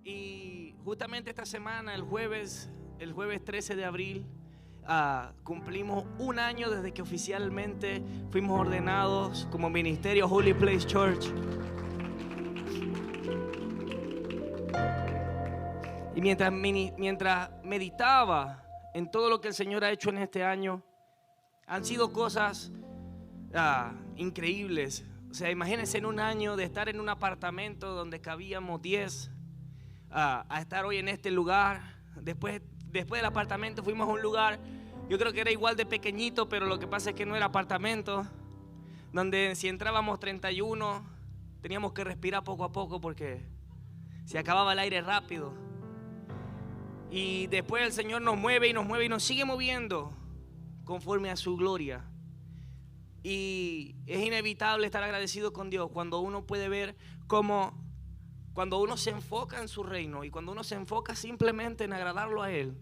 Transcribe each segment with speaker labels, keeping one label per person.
Speaker 1: Y justamente esta semana, el jueves 13 de abril, cumplimos un año desde que oficialmente fuimos ordenados como ministerio Holy Place Church. Y mientras meditaba en todo lo que el Señor ha hecho en este año, han sido cosas increíbles. O sea, imagínense en un año de estar en un apartamento donde cabíamos 10, a estar hoy en este lugar. Después del apartamento fuimos a un lugar, yo creo que era igual de pequeñito, pero lo que pasa es que no era apartamento, donde si entrábamos 31 teníamos que respirar poco a poco porque se acababa el aire rápido. Y después el Señor nos mueve y nos sigue moviendo conforme a su gloria. Y es inevitable estar agradecido con Dios cuando uno puede ver cómo, cuando uno se enfoca en su reino y cuando uno se enfoca simplemente en agradarlo a Él,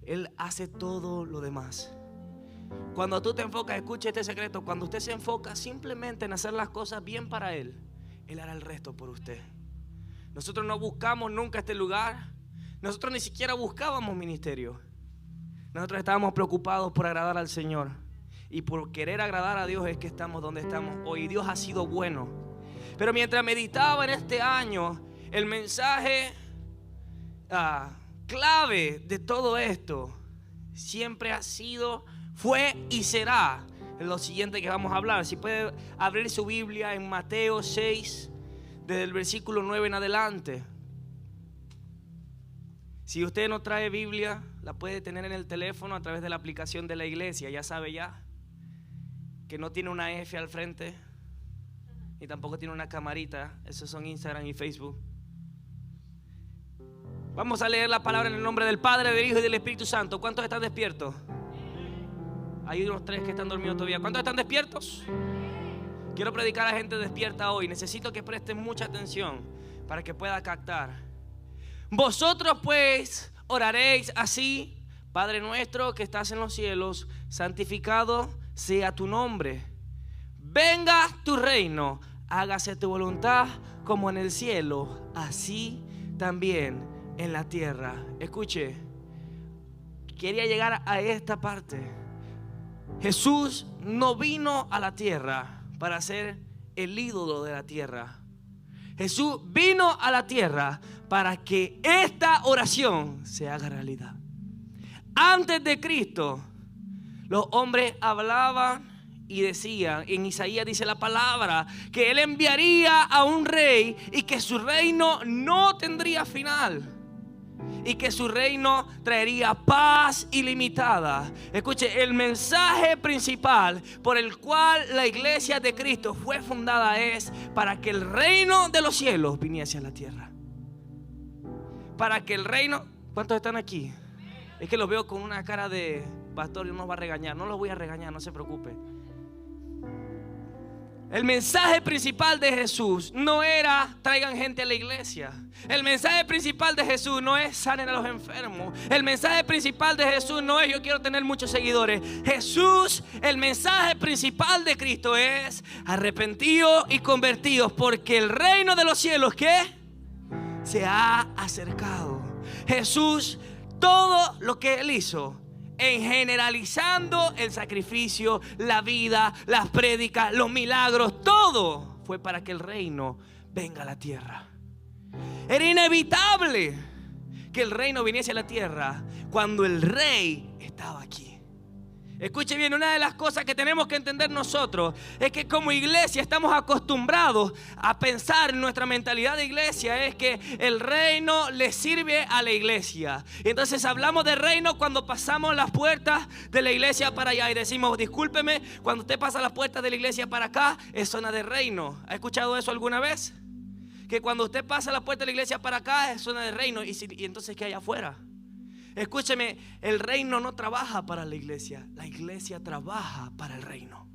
Speaker 1: Él hace todo lo demás. Cuando tú te enfocas, escucha este secreto, cuando usted se enfoca simplemente en hacer las cosas bien para Él, Él hará el resto por usted. Nosotros no buscamos nunca este lugar, nosotros ni siquiera buscábamos ministerio. Nosotros estábamos preocupados por agradar al Señor. Y por querer agradar a Dios es que estamos donde estamos hoy. Dios ha sido bueno. Pero mientras meditaba en este año, el mensaje clave de todo esto siempre ha sido, fue y será lo siguiente que vamos a hablar. Si puede abrir su Biblia en Mateo 6, desde el versículo 9 en adelante. Si usted no trae Biblia, la puede tener en el teléfono a través de la aplicación de la iglesia. Ya sabe ya que no tiene una F al frente y tampoco tiene una camarita. Esos son Instagram y Facebook. Vamos a leer la palabra en el nombre del Padre, del Hijo y del Espíritu Santo. ¿Cuántos están despiertos? Hay unos 3 que están dormidos todavía. ¿Cuántos están despiertos? Quiero predicar a gente despierta hoy. Necesito que presten mucha atención para que pueda captar. Vosotros pues oraréis así: Padre nuestro que estás en los cielos, santificado sea tu nombre. Venga tu reino, hágase tu voluntad como en el cielo, así también en la tierra. Escuche, quería llegar a esta parte. Jesús no vino a la tierra para ser el ídolo de la tierra. Jesús vino a la tierra para que esta oración se haga realidad. Antes de Cristo, los hombres hablaban y decían, en Isaías dice la palabra, que Él enviaría a un rey y que su reino no tendría final. Y que su reino traería paz ilimitada. Escuche, el mensaje principal por el cual la iglesia de Cristo fue fundada es para que el reino de los cielos viniese a la tierra. Para que el reino... ¿Cuántos están aquí? Es que los veo con una cara de pastor y no nos va a regañar. No los voy a regañar, no se preocupe. El mensaje principal de Jesús no era traigan gente a la iglesia. El mensaje principal de Jesús no es sanen a los enfermos. El mensaje principal de Jesús no es yo quiero tener muchos seguidores. Jesús, el mensaje principal de Cristo es arrepentidos y convertidos, porque el reino de los cielos, ¿qué? Se ha acercado. Jesús, todo lo que Él hizo, en generalizando el sacrificio, la vida, las prédicas, los milagros, todo fue para que el reino venga a la tierra. Era inevitable que el reino viniese a la tierra cuando el rey estaba aquí. Escuche bien, una de las cosas que tenemos que entender nosotros es que como iglesia estamos acostumbrados a pensar, nuestra mentalidad de iglesia es que el reino le sirve a la iglesia. Y entonces hablamos de reino cuando pasamos las puertas de la iglesia para allá y decimos, discúlpeme, cuando usted pasa las puertas de la iglesia para acá es zona de reino. ¿Ha escuchado eso alguna vez? Que cuando usted pasa la puerta de la iglesia para acá es zona de reino. Y entonces ¿qué hay afuera? Escúcheme, el reino no trabaja para la iglesia trabaja para el reino.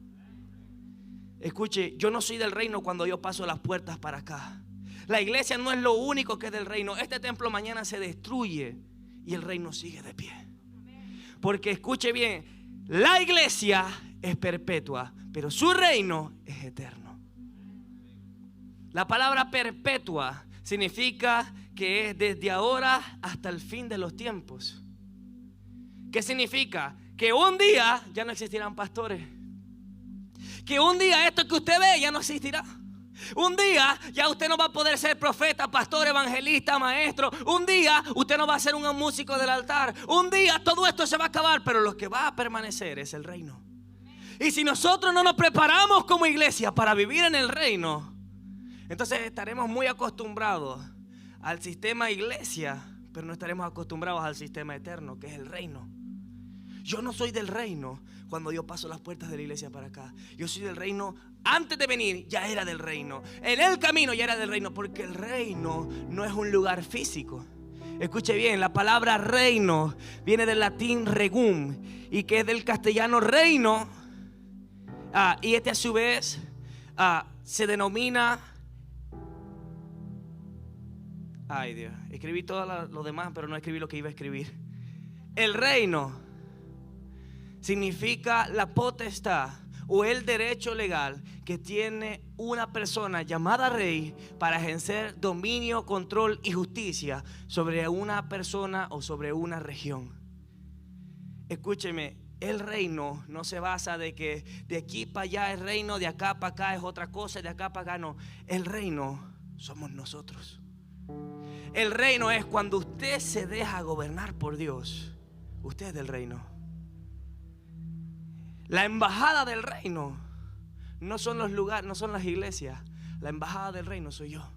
Speaker 1: Escuche, yo no soy del reino cuando yo paso las puertas para acá. La iglesia no es lo único que es del reino. Este templo mañana se destruye y el reino sigue de pie. Porque escuche bien, la iglesia es perpetua, pero su reino es eterno. La palabra perpetua significa que es desde ahora hasta el fin de los tiempos. ¿Qué significa? Que un día ya no existirán pastores. Que un día esto que usted ve ya no existirá. Un día ya usted no va a poder ser profeta, pastor, evangelista, maestro. Un día usted no va a ser un músico del altar. Un día todo esto se va a acabar, pero lo que va a permanecer es el reino. Y si nosotros no nos preparamos como iglesia para vivir en el reino, entonces estaremos muy acostumbrados al sistema iglesia, pero no estaremos acostumbrados al sistema eterno, que es el reino. Yo no soy del reino cuando yo paso las puertas de la iglesia para acá. Yo soy del reino antes de venir, ya era del reino. En el camino ya era del reino, porque el reino no es un lugar físico. Escuche bien, la palabra reino viene del latín regum, y que es del castellano reino. Y este a su vez se denomina... Ay Dios, escribí todo lo demás, pero no escribí lo que iba a escribir. El reino significa la potestad o el derecho legal que tiene una persona llamada rey para ejercer dominio, control y justicia sobre una persona o sobre una región. Escúcheme, el reino no se basa de que de aquí para allá es reino, de acá para acá es otra cosa, de acá para acá no. El reino somos nosotros. El reino es cuando usted se deja gobernar por Dios. Usted es del reino. La embajada del reino no son los lugares, no son las iglesias. La embajada del reino soy yo.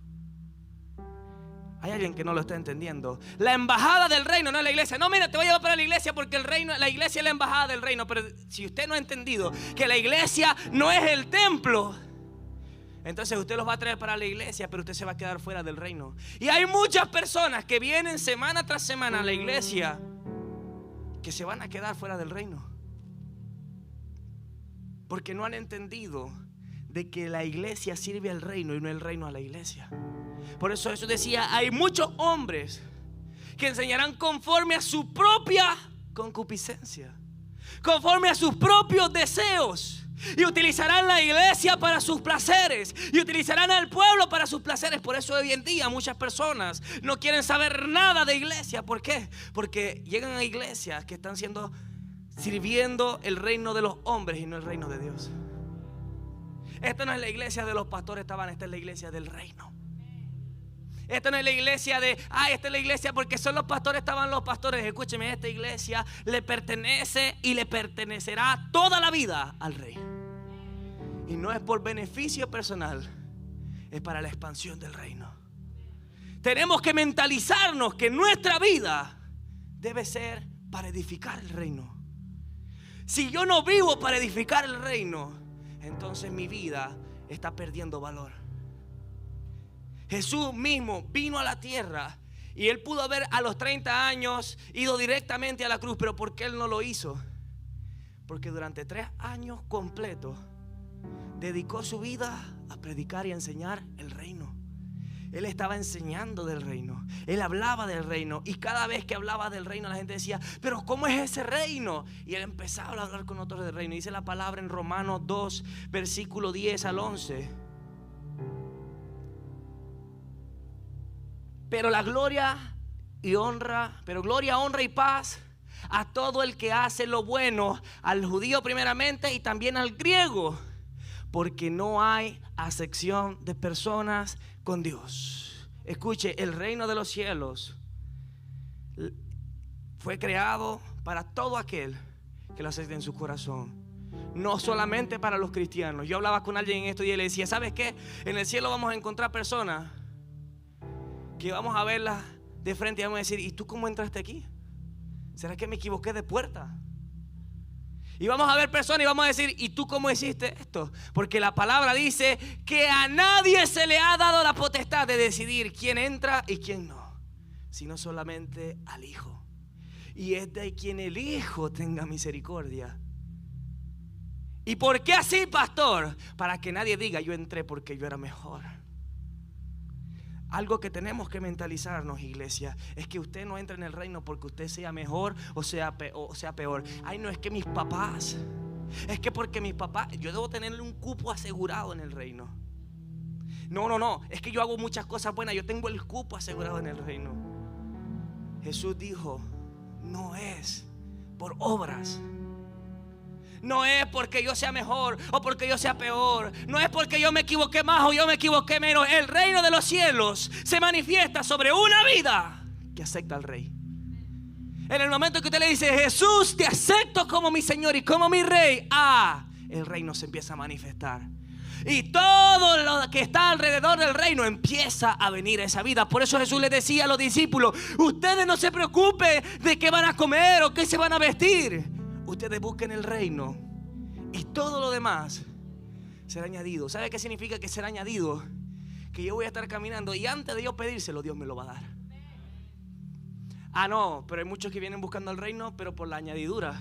Speaker 1: Hay alguien que no lo está entendiendo. La embajada del reino no es la iglesia. No, mira, te voy a llevar para la iglesia porque el reino, la iglesia es la embajada del reino. Pero si usted no ha entendido que la iglesia no es el templo, entonces usted los va a traer para la iglesia, pero usted se va a quedar fuera del reino. Y hay muchas personas que vienen semana tras semana a la iglesia que se van a quedar fuera del reino, porque no han entendido de que la iglesia sirve al reino y no el reino a la iglesia. Por eso Jesús decía, hay muchos hombres que enseñarán conforme a su propia concupiscencia, conforme a sus propios deseos, y utilizarán la iglesia para sus placeres, y utilizarán al pueblo para sus placeres. Por eso hoy en día muchas personas no quieren saber nada de iglesia. ¿Por qué? Porque llegan a iglesias que están sirviendo el reino de los hombres y no el reino de Dios. Esta no es la iglesia de los pastores Tabana, esta es la iglesia del reino. Esta no es la iglesia de, esta es la iglesia porque son los pastores, estaban los pastores. Escúcheme, esta iglesia le pertenece y le pertenecerá toda la vida al rey. Y no es por beneficio personal, es para la expansión del reino. Tenemos que mentalizarnos que nuestra vida debe ser para edificar el reino. Si yo no vivo para edificar el reino, entonces mi vida está perdiendo valor. Jesús mismo vino a la tierra y él pudo haber a los 30 años ido directamente a la cruz, pero ¿por qué él no lo hizo? Porque durante 3 años completos dedicó su vida a predicar y a enseñar el reino. Él estaba enseñando del reino, él hablaba del reino, y cada vez que hablaba del reino la gente decía, pero ¿cómo es ese reino? Y él empezaba a hablar con otros del reino. Dice la palabra en Romanos 2 versículo 10 al 11. Pero gloria, honra y paz a todo el que hace lo bueno, al judío primeramente y también al griego, porque no hay acepción de personas con Dios. Escuche, el reino de los cielos fue creado para todo aquel que lo acepte en su corazón, no solamente para los cristianos. Yo hablaba con alguien en esto y él le decía, ¿sabes qué? En el cielo vamos a encontrar personas que vamos a verlas de frente y vamos a decir, ¿y tú cómo entraste aquí? ¿Será que me equivoqué de puerta? Y vamos a ver personas y vamos a decir, ¿y tú cómo hiciste esto? Porque la palabra dice que a nadie se le ha dado la potestad de decidir quién entra y quién no, sino solamente al Hijo. Y es de quien el Hijo tenga misericordia. ¿Y por qué así, pastor? Para que nadie diga, yo entré porque yo era mejor. Algo que tenemos que mentalizarnos, iglesia, es que usted no entra en el reino porque usted sea mejor o sea peor. Ay, no, es que mis papás, es que porque mis papás, yo debo tenerle un cupo asegurado en el reino. No, es que yo hago muchas cosas buenas, yo tengo el cupo asegurado en el reino. Jesús dijo, no es por obras. No es porque yo sea mejor o porque yo sea peor. No es porque yo me equivoqué más o yo me equivoqué menos. El reino de los cielos se manifiesta sobre una vida que acepta al Rey. En el momento que usted le dice, Jesús, te acepto como mi Señor y como mi Rey, el reino se empieza a manifestar. Y todo lo que está alrededor del reino empieza a venir a esa vida. Por eso Jesús le decía a los discípulos, ustedes no se preocupen de qué van a comer o qué se van a vestir. Ustedes busquen el reino y todo lo demás será añadido. ¿Sabe qué significa que será añadido? Que yo voy a estar caminando y antes de yo pedírselo, Dios me lo va a dar. No, pero hay muchos que vienen buscando el reino, pero por la añadidura.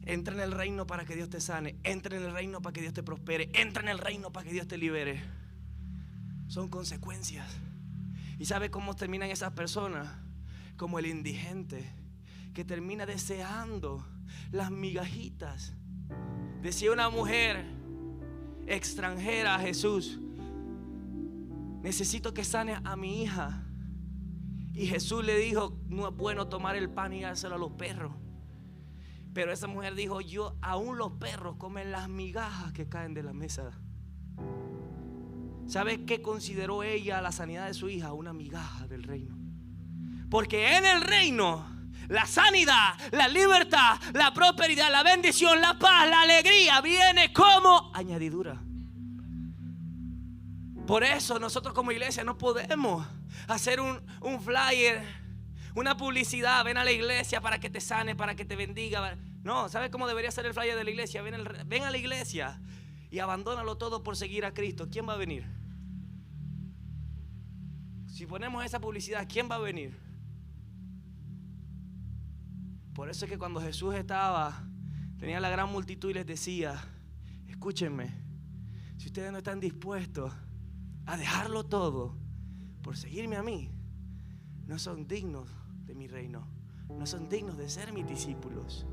Speaker 1: Entra en el reino para que Dios te sane. Entra en el reino para que Dios te prospere. Entra en el reino para que Dios te libere. Son consecuencias. ¿Y sabe cómo terminan esas personas? Como el indigente que termina deseando las migajitas. Decía una mujer extranjera a Jesús, necesito que sane a mi hija. Y Jesús le dijo, no es bueno tomar el pan y dárselo a los perros. Pero esa mujer dijo, aún los perros comen las migajas que caen de la mesa. ¿Sabes qué consideró ella la sanidad de su hija? Una migaja del reino. Porque en el reino la sanidad, la libertad, la prosperidad, la bendición, la paz, la alegría viene como añadidura. Por eso nosotros como iglesia no podemos hacer un flyer, una publicidad, ven a la iglesia para que te sane, para que te bendiga. No, ¿sabes cómo debería ser el flyer de la iglesia? Ven a la iglesia y abandónalo todo por seguir a Cristo. ¿Quién va a venir? Si ponemos esa publicidad, ¿quién va a venir? Por eso es que cuando Jesús tenía la gran multitud y les decía, escúchenme, si ustedes no están dispuestos a dejarlo todo por seguirme a mí, no son dignos de mi reino, no son dignos de ser mis discípulos.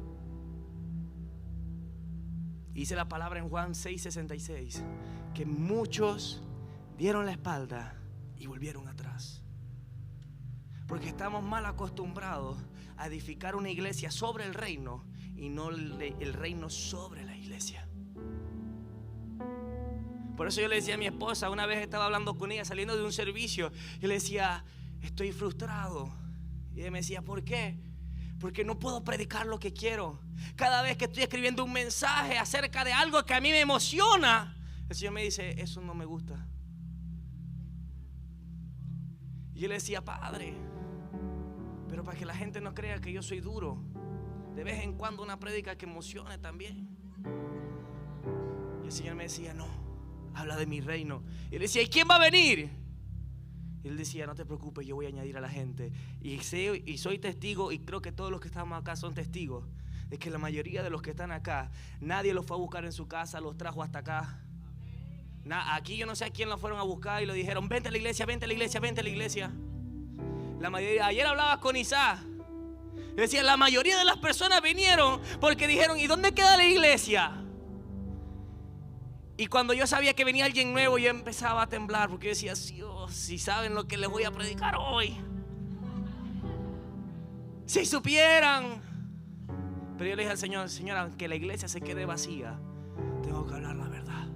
Speaker 1: Dice la palabra en Juan 6:66 que muchos dieron la espalda y volvieron atrás, porque estamos mal acostumbrados a edificar una iglesia sobre el reino y no el reino sobre la iglesia. Por eso yo le decía a mi esposa, una vez estaba hablando con ella saliendo de un servicio, yo le decía, estoy frustrado. Y ella me decía, ¿por qué? Porque no puedo predicar lo que quiero. Cada vez que estoy escribiendo un mensaje acerca de algo que a mí me emociona, el Señor me dice, eso no me gusta. Y yo le decía, Padre, pero para que la gente no crea que yo soy duro, de vez en cuando una prédica que emocione también. Y el Señor me decía, no, habla de mi reino. Y él decía, ¿y quién va a venir? Y él decía, no te preocupes, yo voy a añadir a la gente. Y soy testigo, y creo que todos los que estamos acá son testigos, de que la mayoría de los que están acá, nadie los fue a buscar en su casa, los trajo hasta acá. Aquí yo no sé a quién los fueron a buscar y lo dijeron, vente a la iglesia, vente a la iglesia, vente a la iglesia. La mayoría, ayer hablaba con Isaac, decía, la mayoría de las personas vinieron porque dijeron, ¿y dónde queda la iglesia? Y cuando yo sabía que venía alguien nuevo, yo empezaba a temblar, porque yo decía, Dios, si saben lo que les voy a predicar hoy, si supieran. Pero yo le dije al Señor, Señor, aunque la iglesia se quede vacía, tengo que hablar la verdad,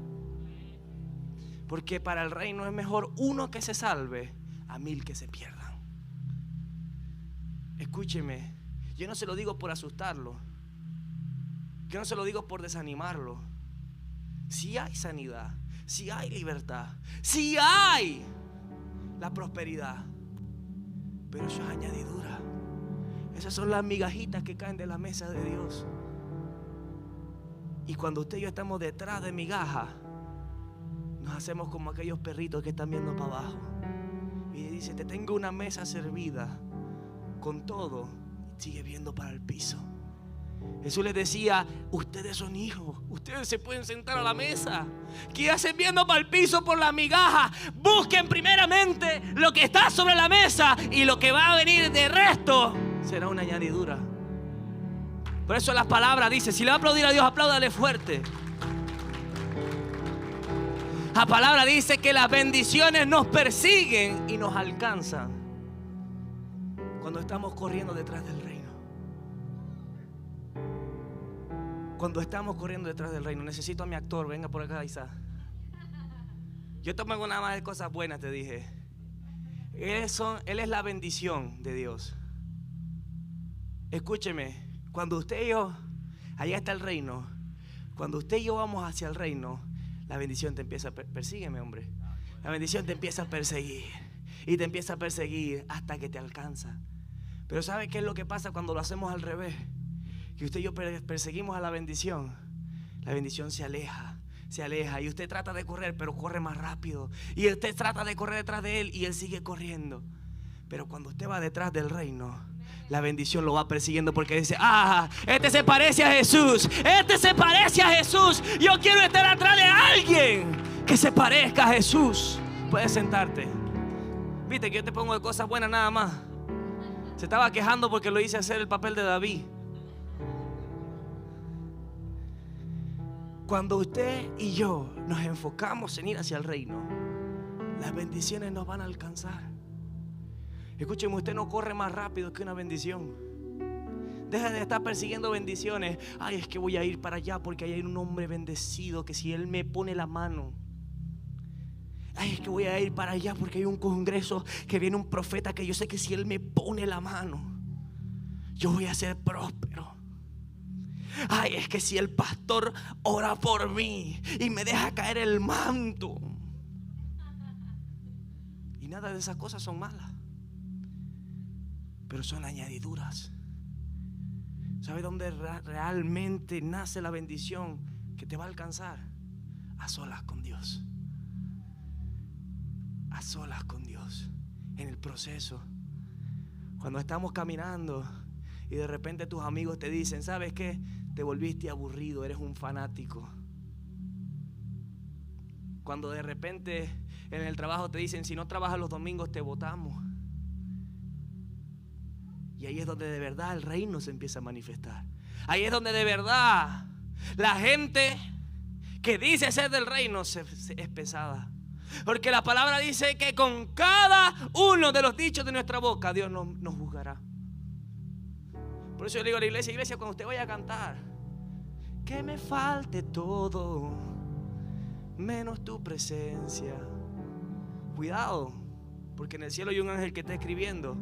Speaker 1: porque para el reino es mejor uno que se salve a 1000 que se pierdan. Escúcheme, yo no se lo digo por asustarlo, yo no se lo digo por desanimarlo. Si hay sanidad, si hay libertad, si hay la prosperidad, pero eso es añadidura. Esas son las migajitas que caen de la mesa de Dios. Y cuando usted y yo estamos detrás de migaja, nos hacemos como aquellos perritos que están viendo para abajo. Y dice, te tengo una mesa servida con todo, y sigue viendo para el piso. Jesús les decía, ustedes son hijos, ustedes se pueden sentar a la mesa. ¿Qué hacen viendo para el piso por la migaja? Busquen primeramente lo que está sobre la mesa, y lo que va a venir de resto será una añadidura. Por eso las palabras dicen, si le va a aplaudir a Dios, apláudale fuerte. La palabra dice que las bendiciones nos persiguen y nos alcanzan cuando estamos corriendo detrás del reino. Cuando estamos corriendo detrás del reino. Necesito a mi actor, venga por acá, Isa. Yo te pongo nada más de cosas buenas, te dije. Él es la bendición de Dios. Escúcheme, cuando usted y yo, allá está el reino. Cuando usted y yo vamos hacia el reino, la bendición te empieza a persígueme, hombre. La bendición te empieza a perseguir y te empieza a perseguir hasta que te alcanza. Pero ¿sabe qué es lo que pasa cuando lo hacemos al revés? Que usted y yo perseguimos a la bendición se aleja y usted trata de correr, pero corre más rápido, y usted trata de correr detrás de él y él sigue corriendo. Pero cuando usted va detrás del reino, la bendición lo va persiguiendo porque dice: ah, este se parece a Jesús, este se parece a Jesús, yo quiero estar atrás de alguien que se parezca a Jesús. Puedes sentarte. Viste que yo te pongo de cosas buenas nada más. Se estaba quejando porque lo hice hacer el papel de David. Cuando usted y yo nos enfocamos en ir hacia el reino, las bendiciones nos van a alcanzar. Escúcheme, usted no corre más rápido que una bendición. Deja de estar persiguiendo bendiciones. Ay, es que voy a ir para allá porque ahí hay un hombre bendecido que si él me pone la mano. Ay, es que voy a ir para allá porque hay un congreso que viene un profeta que yo sé que si él me pone la mano, yo voy a ser próspero. Ay, es que si el pastor ora por mí y me deja caer el manto. Y nada de esas cosas son malas, pero son añadiduras. ¿Sabe dónde realmente nace la bendición que te va a alcanzar? A solas con Dios. A solas con Dios. En el proceso. Cuando estamos caminando y de repente tus amigos te dicen: ¿sabes qué? Te volviste aburrido, eres un fanático. Cuando de repente en el trabajo te dicen: si no trabajas los domingos te botamos. Y ahí es donde de verdad el reino se empieza a manifestar. Ahí es donde de verdad la gente que dice ser del reino es pesada. Porque la palabra dice que con cada uno de los dichos de nuestra boca Dios nos juzgará. Por eso yo le digo a la iglesia, cuando usted vaya a cantar, que me falte todo menos tu presencia. Cuidado, porque en el cielo hay un ángel que está escribiendo.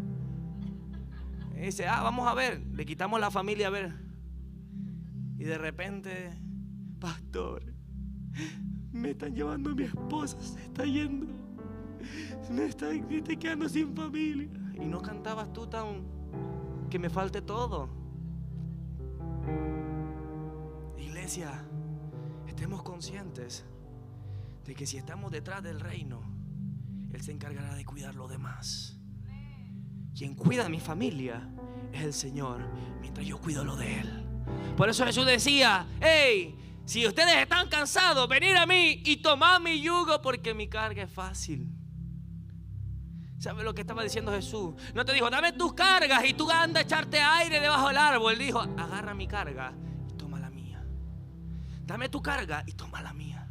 Speaker 1: Y dice: vamos a ver, le quitamos la familia a ver. Y de repente: pastor, me están llevando a mi esposa, se está yendo, me estoy quedando sin familia. Y no cantabas tú tan que me falte todo. Iglesia, estemos conscientes de que si estamos detrás del reino, Él se encargará de cuidar lo demás. Quien cuida a mi familia es el Señor, mientras yo cuido lo de Él. Por eso Jesús decía: hey, si ustedes están cansados, venid a mí y tomad mi yugo, porque mi carga es fácil. ¿Sabe lo que estaba diciendo Jesús? No te dijo: dame tus cargas y tú anda a echarte aire debajo del árbol. Él dijo: agarra mi carga y toma la mía. Dame tu carga y toma la mía.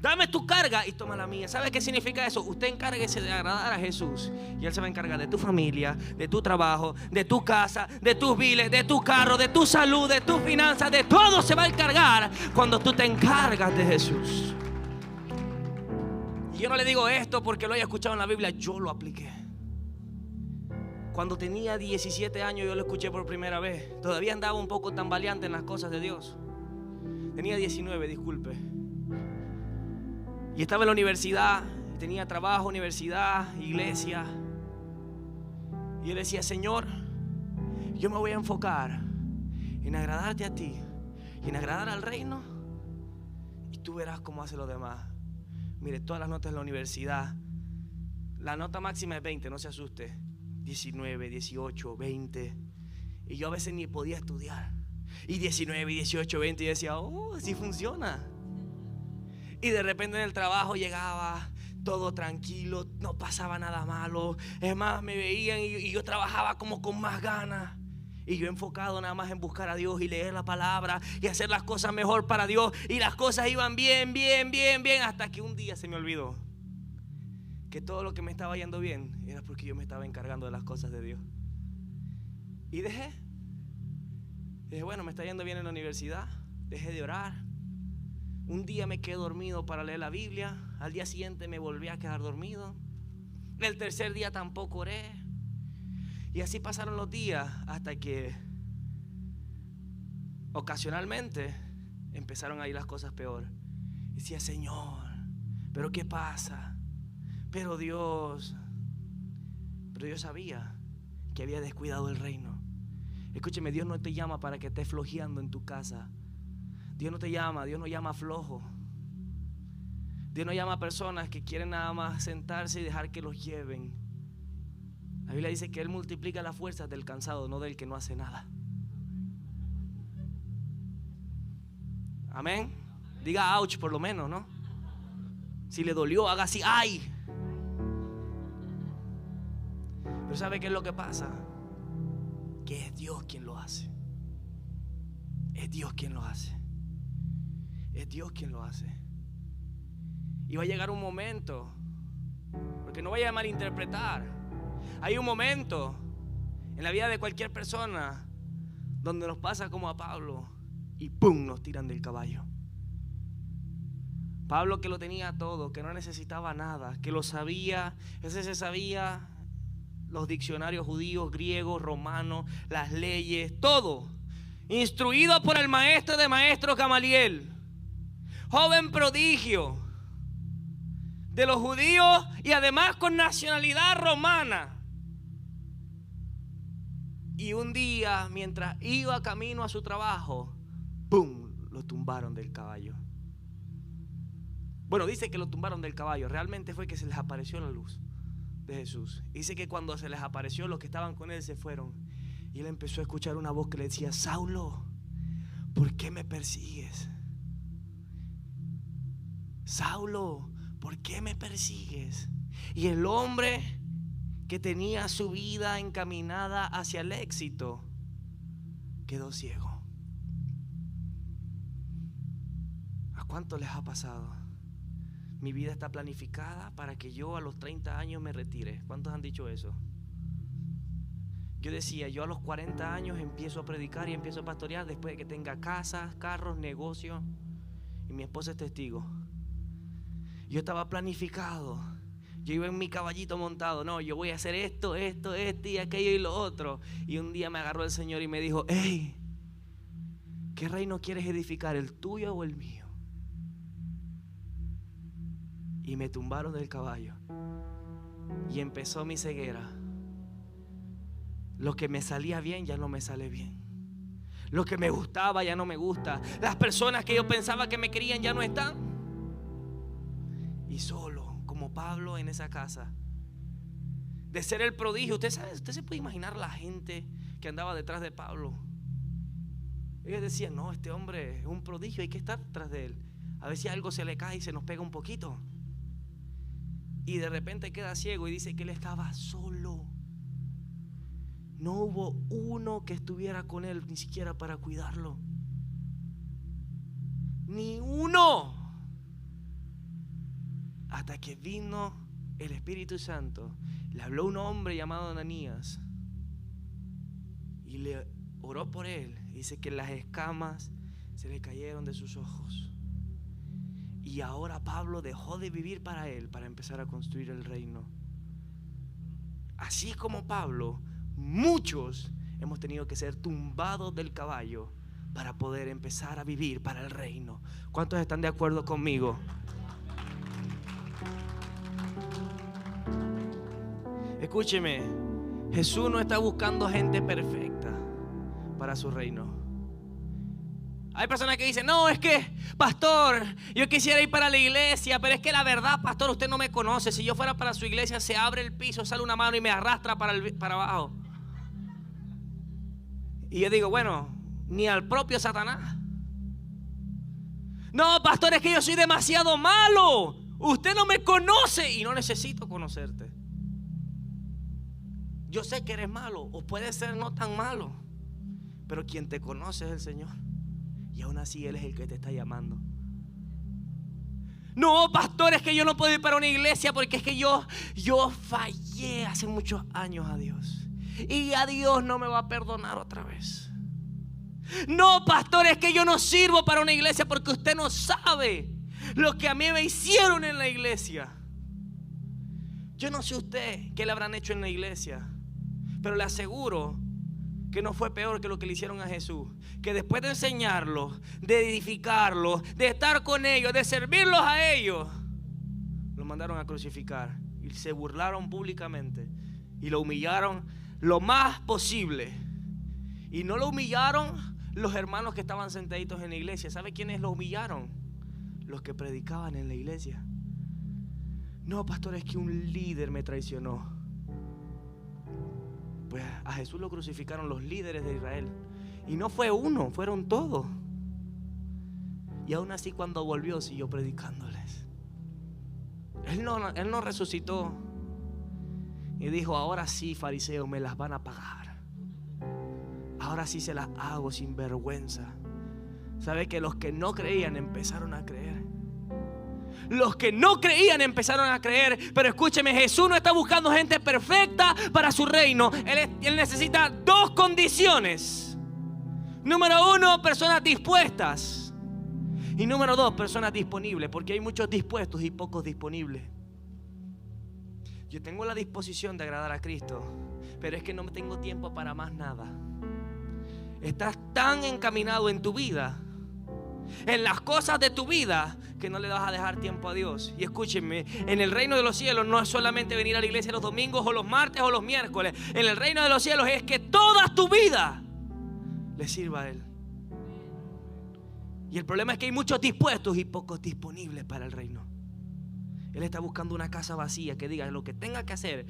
Speaker 1: Dame tu carga y toma la mía. ¿Sabe qué significa eso? Usted encárguese de agradar a Jesús y Él se va a encargar de tu familia, de tu trabajo, de tu casa, de tus biles, de tu carro, de tu salud, de tus finanzas. De todo se va a encargar cuando tú te encargas de Jesús. Y yo no le digo esto porque lo haya escuchado en la Biblia. Yo lo apliqué. Cuando tenía 17 años yo lo escuché por primera vez. Todavía andaba un poco tambaleante en las cosas de Dios. Tenía 19, disculpe. Y estaba en la universidad, tenía trabajo, universidad, iglesia. Y yo le decía: Señor, yo me voy a enfocar en agradarte a ti y en agradar al reino, y tú verás cómo hace lo demás. Mire, todas las notas en la universidad, la nota máxima es 20, no se asuste. 19, 18, 20. Y yo a veces ni podía estudiar. Y 19, 18, 20, y decía: oh, así funciona. Y de repente en el trabajo llegaba todo tranquilo, no pasaba nada malo. Es más, me veían y yo trabajaba como con más ganas. Y yo enfocado nada más en buscar a Dios y leer la palabra y hacer las cosas mejor para Dios. Y las cosas iban bien, hasta que un día se me olvidó que todo lo que me estaba yendo bien era porque yo me estaba encargando de las cosas de Dios. Y dije, bueno, me está yendo bien en la universidad. Dejé de orar. Un día me quedé dormido para leer la Biblia. Al día siguiente me volví a quedar dormido. El tercer día tampoco oré. Y así pasaron los días hasta que ocasionalmente empezaron a ir las cosas peor. Y decía, Señor, ¿pero qué pasa? Pero Dios sabía que había descuidado el reino. Escúcheme, Dios no te llama para que estés flojeando en tu casa. Dios no te llama, Dios no llama flojo. Dios no llama a personas que quieren nada más sentarse y dejar que los lleven. La Biblia dice que Él multiplica las fuerzas del cansado, no del que no hace nada. Amén. Diga ouch por lo menos, ¿no? Si le dolió, haga así, ¡ay! Pero ¿sabe qué es lo que pasa? Que es Dios quien lo hace. Es Dios quien lo hace. Es Dios quien lo hace. Y va a llegar un momento, porque no vaya a malinterpretar, hay un momento en la vida de cualquier persona donde nos pasa como a Pablo y ¡pum! Nos tiran del caballo. Pablo, que lo tenía todo, que no necesitaba nada, que lo sabía, ese se sabía los diccionarios judíos, griegos, romanos, las leyes, todo, instruido por el maestro de maestros Gamaliel, joven prodigio de los judíos y además con nacionalidad romana. Y un día, mientras iba camino a su trabajo, ¡pum!, lo tumbaron del caballo. Bueno, dice que lo tumbaron del caballo. Realmente fue que se les apareció la luz de Jesús. Dice que cuando se les apareció, los que estaban con él se fueron. Y él empezó a escuchar una voz que le decía, Saulo, ¿por qué me persigues? Saulo, ¿por qué me persigues? Y el hombre que tenía su vida encaminada hacia el éxito quedó ciego. ¿A cuánto les ha pasado? Mi vida está planificada para que yo a los 30 años me retire. ¿Cuántos han dicho eso? Yo decía, yo a los 40 años empiezo a predicar y empiezo a pastorear después de que tenga casas, carros, negocios. Y mi esposa es testigo. Yo estaba planificado. Yo iba en mi caballito montado. No, yo voy a hacer esto y aquello y lo otro. Y un día me agarró el Señor y me dijo, hey, ¿qué reino quieres edificar? ¿El tuyo o el mío? Y me tumbaron del caballo. Y empezó mi ceguera. Lo que me salía bien ya no me sale bien. Lo que me gustaba ya no me gusta. Las personas que yo pensaba que me querían ya no están. Y solo, como Pablo en esa casa, de ser el prodigio. Usted se puede imaginar la gente que andaba detrás de Pablo. Ellos decían, no, este hombre es un prodigio, hay que estar detrás de él. A ver si algo se le cae y se nos pega un poquito. Y de repente queda ciego y dice que él estaba solo. No hubo uno que estuviera con él, ni siquiera para cuidarlo. Ni uno. Hasta que vino el Espíritu Santo. Le habló un hombre llamado Ananías y le oró por él. Dice que las escamas se le cayeron de sus ojos. Y ahora Pablo dejó de vivir para él para empezar a construir el reino. Así como Pablo, muchos hemos tenido que ser tumbados del caballo para poder empezar a vivir para el reino. ¿Cuántos están de acuerdo conmigo? Escúcheme, Jesús no está buscando gente perfecta para su reino. Hay personas que dicen, no, es que, pastor, yo quisiera ir para la iglesia, pero es que la verdad, pastor, usted no me conoce. Si yo fuera para su iglesia, se abre el piso, sale una mano y me arrastra para abajo. Y yo digo, bueno, ni al propio Satanás. No, pastor, es que yo soy demasiado malo. Usted no me conoce y no necesito conocerte. Yo sé que eres malo, o puede ser no tan malo. Pero quien te conoce es el Señor. Y aún así Él es el que te está llamando. No, pastor, es que yo no puedo ir para una iglesia porque es que yo fallé hace muchos años a Dios. Y a Dios no me va a perdonar otra vez. No, pastor, es que yo no sirvo para una iglesia porque usted no sabe lo que a mí me hicieron en la iglesia. Yo no sé usted qué le habrán hecho en la iglesia, pero le aseguro que no fue peor que lo que le hicieron a Jesús. Que después de enseñarlos, de edificarlos, de estar con ellos, de servirlos a ellos, lo mandaron a crucificar y se burlaron públicamente y lo humillaron lo más posible. Y no lo humillaron los hermanos que estaban sentaditos en la iglesia. ¿Sabe quiénes lo humillaron? Los que predicaban en la iglesia. No, pastor, es que un líder me traicionó. Pues a Jesús lo crucificaron los líderes de Israel. Y no fue uno, fueron todos. Y aún así cuando volvió siguió predicándoles. Él no resucitó y dijo: ahora sí, fariseos, me las van a pagar. Ahora sí se las hago sin vergüenza. ¿Sabe que los que no creían empezaron a creer? Los que no creían empezaron a creer. Pero escúcheme, Jesús no está buscando gente perfecta para su reino. Él necesita dos condiciones. Número uno, personas dispuestas. Y número dos, personas disponibles. Porque hay muchos dispuestos y pocos disponibles. Yo tengo la disposición de agradar a Cristo, pero es que no tengo tiempo para más nada. Estás tan encaminado en tu vida, en las cosas de tu vida, que no le vas a dejar tiempo a Dios. Y escúchenme, en el reino de los cielos no es solamente venir a la iglesia los domingos o los martes o los miércoles. En el reino de los cielos es que toda tu vida le sirva a Él. Y el problema es que hay muchos dispuestos y pocos disponibles para el reino. Él está buscando una casa vacía que diga: lo que tenga que hacer,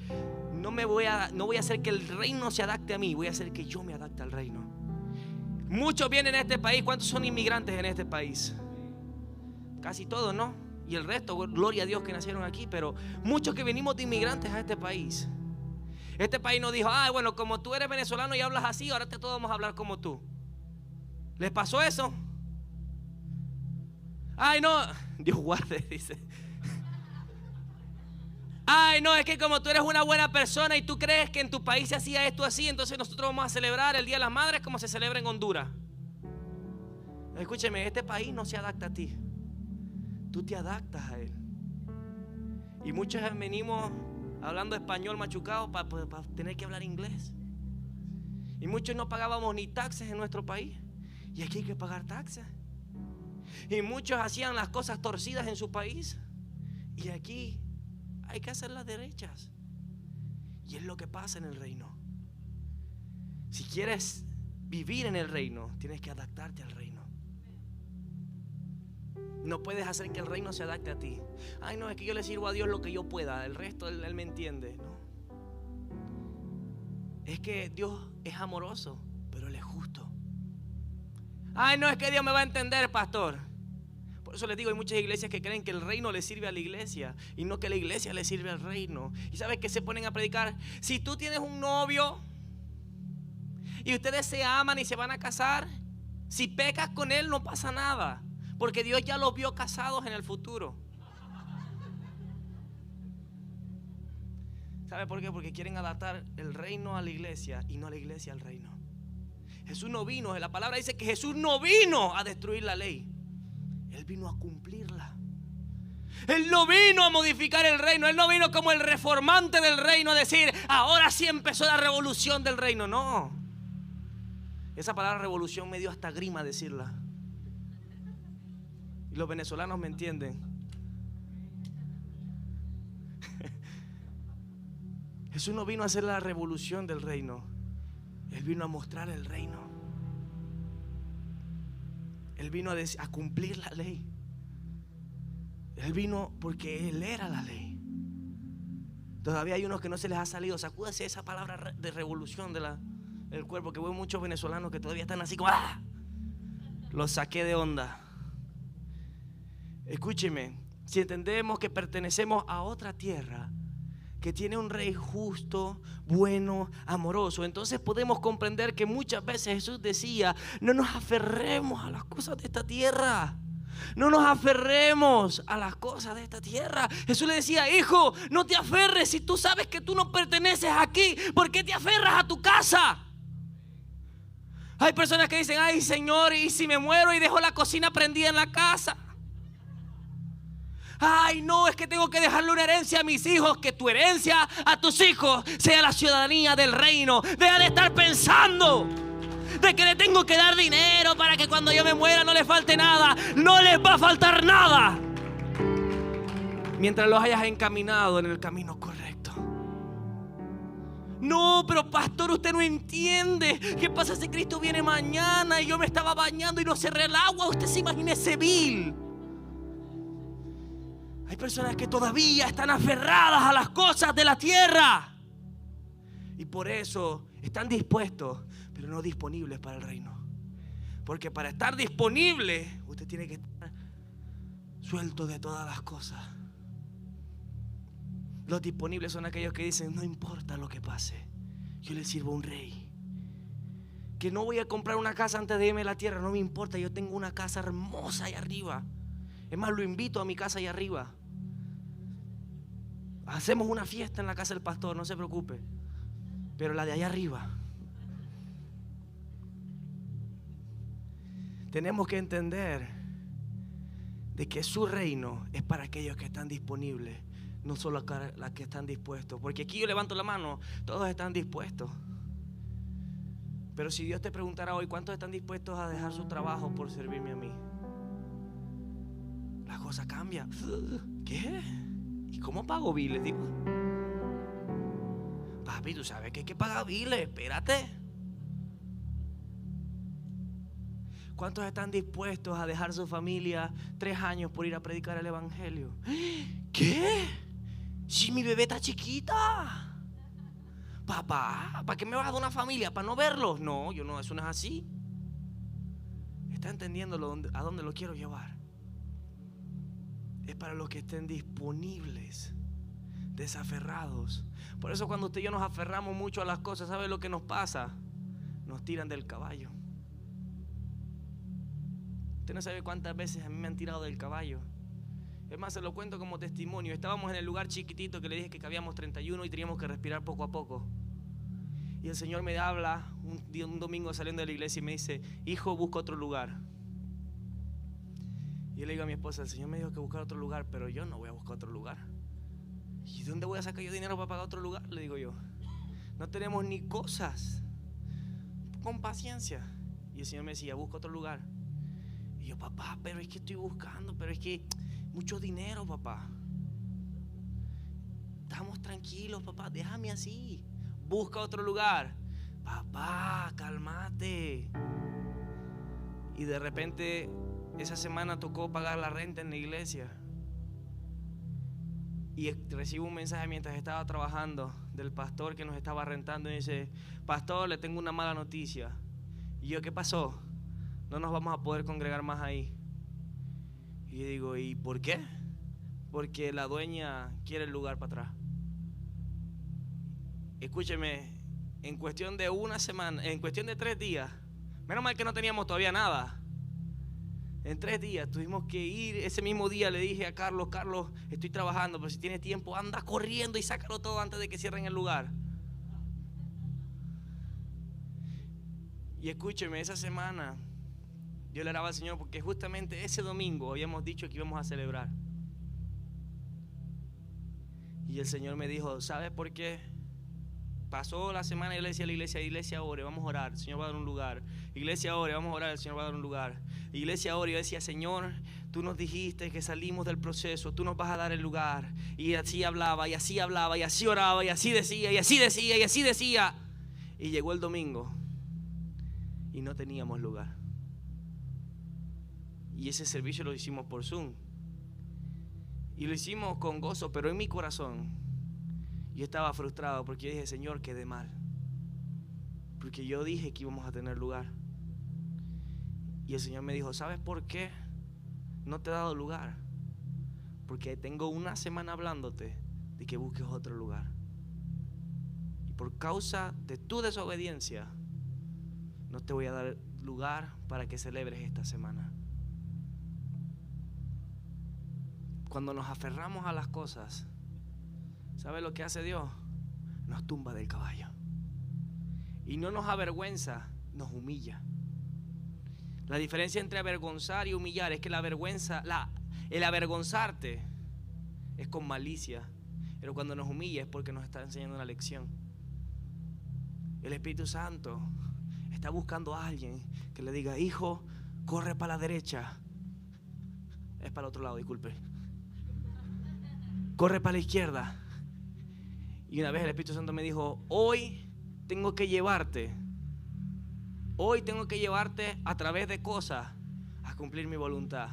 Speaker 1: no voy a hacer que el reino se adapte a mí, voy a hacer que yo me adapte al reino. Muchos vienen a este país. ¿Cuántos son inmigrantes en este país? Casi todos, ¿no? Y el resto, gloria a Dios que nacieron aquí. Pero muchos que venimos de inmigrantes a este país. Este país nos dijo: bueno, como tú eres venezolano y hablas así, ahora todos vamos a hablar como tú. ¿Les pasó eso? Ay, no, Dios guarde, dice. Ay, no, es que como tú eres una buena persona y tú crees que en tu país se hacía esto así, entonces nosotros vamos a celebrar el Día de las Madres como se celebra en Honduras. Escúcheme, este país no se adapta a ti. Tú te adaptas a él. Y muchos venimos hablando español machucado para tener que hablar inglés. Y muchos no pagábamos ni taxes en nuestro país. Y aquí hay que pagar taxes. Y muchos hacían las cosas torcidas en su país. Y aquí hay que hacer las derechas. Y es lo que pasa en el reino. Si quieres vivir en el reino, tienes que adaptarte al reino. No puedes hacer que el reino se adapte a ti. Ay, no, es que yo le sirvo a Dios lo que yo pueda. El resto Él me entiende. No. Es que Dios es amoroso, pero Él es justo. Ay, no, es que Dios me va a entender, pastor. Por eso les digo, hay muchas iglesias que creen que el reino le sirve a la iglesia y no que la iglesia le sirve al reino. ¿Y sabes qué se ponen a predicar? Si tú tienes un novio y ustedes se aman y se van a casar, si pecas con él no pasa nada, porque Dios ya los vio casados en el futuro. ¿Sabe por qué? Porque quieren adaptar el reino a la iglesia y no la iglesia al reino. Jesús no vino, la palabra dice que Jesús no vino a destruir la ley. Él vino a cumplirla. Él no vino a modificar el reino. Él no vino como el reformante del reino a decir: ahora sí empezó la revolución del reino. No. Esa palabra revolución me dio hasta grima decirla. Y los venezolanos me entienden. Jesús no vino a hacer la revolución del reino. Él vino a mostrar el reino. Él vino a cumplir la ley. Él vino porque Él era la ley. Todavía hay unos que no se les ha salido. Sacúdase esa palabra de revolución del cuerpo, que veo muchos venezolanos que todavía están así como ¡ah! Los saqué de onda. Escúcheme, si entendemos que pertenecemos a otra tierra, que tiene un rey justo, bueno, amoroso. Entonces podemos comprender que muchas veces Jesús decía: no nos aferremos a las cosas de esta tierra. No nos aferremos a las cosas de esta tierra. Jesús le decía: hijo, no te aferres si tú sabes que tú no perteneces aquí. ¿Por qué te aferras a tu casa? Hay personas que dicen: ay, Señor, ¿y si me muero y dejo la cocina prendida en la casa? Ay, no, es que tengo que dejarle una herencia a mis hijos. Que tu herencia a tus hijos sea la ciudadanía del reino. Deja de estar pensando de que le tengo que dar dinero para que cuando yo me muera no le falte nada. No les va a faltar nada mientras los hayas encaminado en el camino correcto. No, pero pastor, usted no entiende. ¿Qué pasa si Cristo viene mañana y yo me estaba bañando y no cerré el agua? Usted se imagina ese bill. Hay personas que todavía están aferradas a las cosas de la tierra y por eso están dispuestos, pero no disponibles para el reino. Porque para estar disponible, usted tiene que estar suelto de todas las cosas. Los disponibles son aquellos que dicen: no importa lo que pase, yo le sirvo a un rey. Que no voy a comprar una casa antes de irme a la tierra, no me importa, yo tengo una casa hermosa allá arriba. Es más, lo invito a mi casa allá arriba. Hacemos una fiesta en la casa del pastor, no se preocupe. Pero la de allá arriba. Tenemos que entender de que su reino es para aquellos que están disponibles, no solo las que están dispuestos. Porque aquí yo levanto la mano, todos están dispuestos. Pero si Dios te preguntara hoy: ¿cuántos están dispuestos a dejar su trabajo por servirme a mí? La cosa cambia. ¿Qué? ¿Y cómo pago biles? Digo, papi, tú sabes que hay que pagar biles, espérate. ¿Cuántos están dispuestos a dejar su familia 3 años por ir a predicar el evangelio? ¿Qué? Si mi bebé está chiquita. Papá, ¿para qué me vas a dar una familia? ¿Para no verlos? No, yo no, eso no es así. ¿Está entendiendo a dónde lo quiero llevar? Es para los que estén disponibles, desaferrados. Por eso cuando usted y yo nos aferramos mucho a las cosas, ¿sabe lo que nos pasa? Nos tiran del caballo. Usted no sabe cuántas veces a mí me han tirado del caballo. Es más, se lo cuento como testimonio. Estábamos en el lugar chiquitito que le dije que cabíamos 31 y teníamos que respirar poco a poco. Y el Señor me habla un domingo saliendo de la iglesia y me dice: hijo, busca otro lugar. Y yo le digo a mi esposa: el Señor me dijo que buscar otro lugar, pero yo no voy a buscar otro lugar. ¿Y dónde voy a sacar yo dinero para pagar otro lugar? Le digo yo. No tenemos ni cosas. Con paciencia. Y el Señor me decía: busca otro lugar. Y yo: papá, pero es que estoy buscando, pero es que mucho dinero, papá. Estamos tranquilos, papá, déjame así. Busca otro lugar. Papá, cálmate. Y de repente esa semana tocó pagar la renta en la iglesia. Y recibo un mensaje mientras estaba trabajando del pastor que nos estaba rentando y dice: pastor, le tengo una mala noticia. Y yo: ¿qué pasó? No nos vamos a poder congregar más ahí. Y yo digo: ¿y por qué? Porque la dueña quiere el lugar para atrás. Escúcheme, en cuestión de una semana, en cuestión de 3 días, menos mal que no teníamos todavía nada. En 3 días tuvimos que ir. Ese mismo día le dije a Carlos: Carlos, estoy trabajando, pero si tienes tiempo, anda corriendo y sácalo todo antes de que cierren el lugar. Y escúcheme, esa semana yo le oraba al Señor porque justamente ese domingo habíamos dicho que íbamos a celebrar. Y el Señor me dijo: ¿sabes por qué? Pasó la semana y yo le decía a la iglesia: iglesia, ore, vamos a orar, el Señor va a dar un lugar. Iglesia, ore, vamos a orar, el Señor va a dar un lugar. Iglesia, ore, yo decía: Señor, tú nos dijiste que salimos del proceso, tú nos vas a dar el lugar. Y así hablaba, y así hablaba, y así oraba, y así decía, y así decía, y así decía. Y llegó el domingo y no teníamos lugar. Y ese servicio lo hicimos por Zoom. Y lo hicimos con gozo, pero en mi corazón yo estaba frustrado porque yo dije: Señor, quedé mal. Porque yo dije que íbamos a tener lugar. Y el Señor me dijo: ¿sabes por qué no te he dado lugar? Porque tengo una semana hablándote de que busques otro lugar. por causa de tu desobediencia, no te voy a dar lugar para que celebres esta semana. Cuando nos aferramos a las cosas, ¿sabe lo que hace Dios? Nos tumba del caballo. Y no nos avergüenza, nos humilla. La diferencia entre avergonzar y humillar es que el avergonzarte es con malicia, pero cuando nos humilla es porque nos está enseñando una lección. El Espíritu Santo está buscando a alguien que le diga: hijo, corre para la derecha. Es para el otro lado, disculpe. Corre para la izquierda. Y una vez el Espíritu Santo me dijo: hoy tengo que llevarte a través de cosas a cumplir mi voluntad.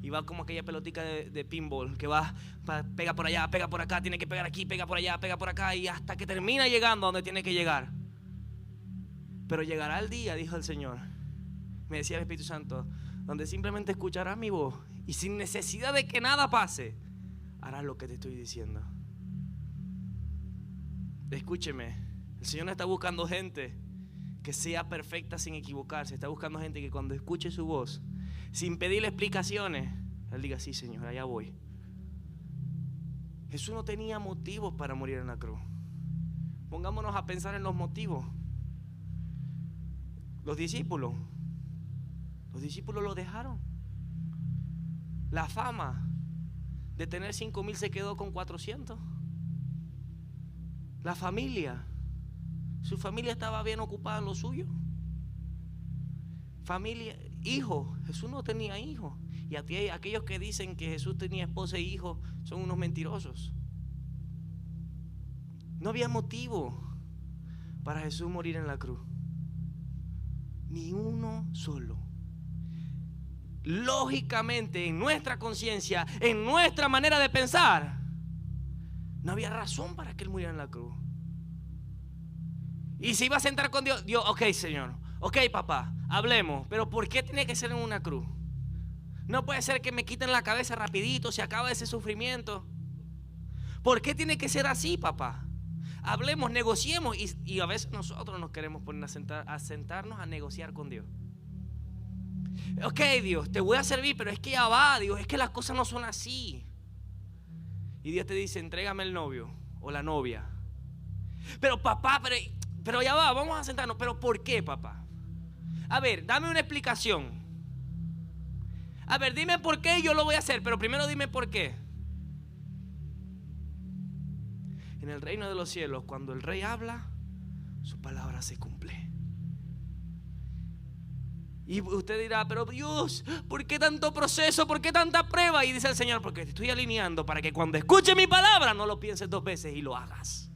Speaker 1: Y va como aquella pelotica de pinball que va, pega por allá, pega por acá, tiene que pegar aquí, pega por allá, pega por acá, y hasta que termina llegando a donde tiene que llegar. Pero llegará el día, dijo el Señor, me decía el Espíritu Santo, donde simplemente escucharás mi voz y sin necesidad de que nada pase, harás lo que te estoy diciendo. Escúcheme, el Señor no está buscando gente que sea perfecta sin equivocarse. Está buscando gente que cuando escuche su voz, sin pedirle explicaciones, Él diga: sí, Señor, allá voy. Jesús no tenía motivos para morir en la cruz. Pongámonos a pensar en los motivos. Los discípulos lo dejaron. La fama de tener 5,000 se quedó con 400. La familia, su familia estaba bien ocupada en lo suyo. Familia, hijos, Jesús no tenía hijos. Y aquellos que dicen que Jesús tenía esposa e hijos son unos mentirosos. No había motivo para Jesús morir en la cruz. Ni uno solo. Lógicamente, en nuestra conciencia, en nuestra manera de pensar, no había razón para que Él muriera en la cruz. Y se iba a sentar con Dios. Dios, ok, Señor, ok, papá, hablemos. Pero ¿por qué tiene que ser en una cruz? No puede ser que me quiten la cabeza rapidito, se acaba ese sufrimiento. ¿Por qué tiene que ser así, papá? Hablemos, negociemos. Y a veces nosotros nos queremos poner a sentarnos a negociar con Dios. Ok, Dios, te voy a servir, pero es que ya va, Dios, es que las cosas no son así. Y Dios te dice: entrégame el novio o la novia. Pero papá, pero ya va, vamos a sentarnos. ¿Pero por qué, papá? A ver, dame una explicación. A ver, dime por qué y yo lo voy a hacer, pero primero dime por qué. En el reino de los cielos, cuando el rey habla, su palabra se cumple. Y usted dirá: pero Dios, ¿por qué tanto proceso? ¿Por qué tanta prueba? Y dice el Señor: porque te estoy alineando para que cuando escuche mi palabra no lo pienses 2 veces y lo hagas.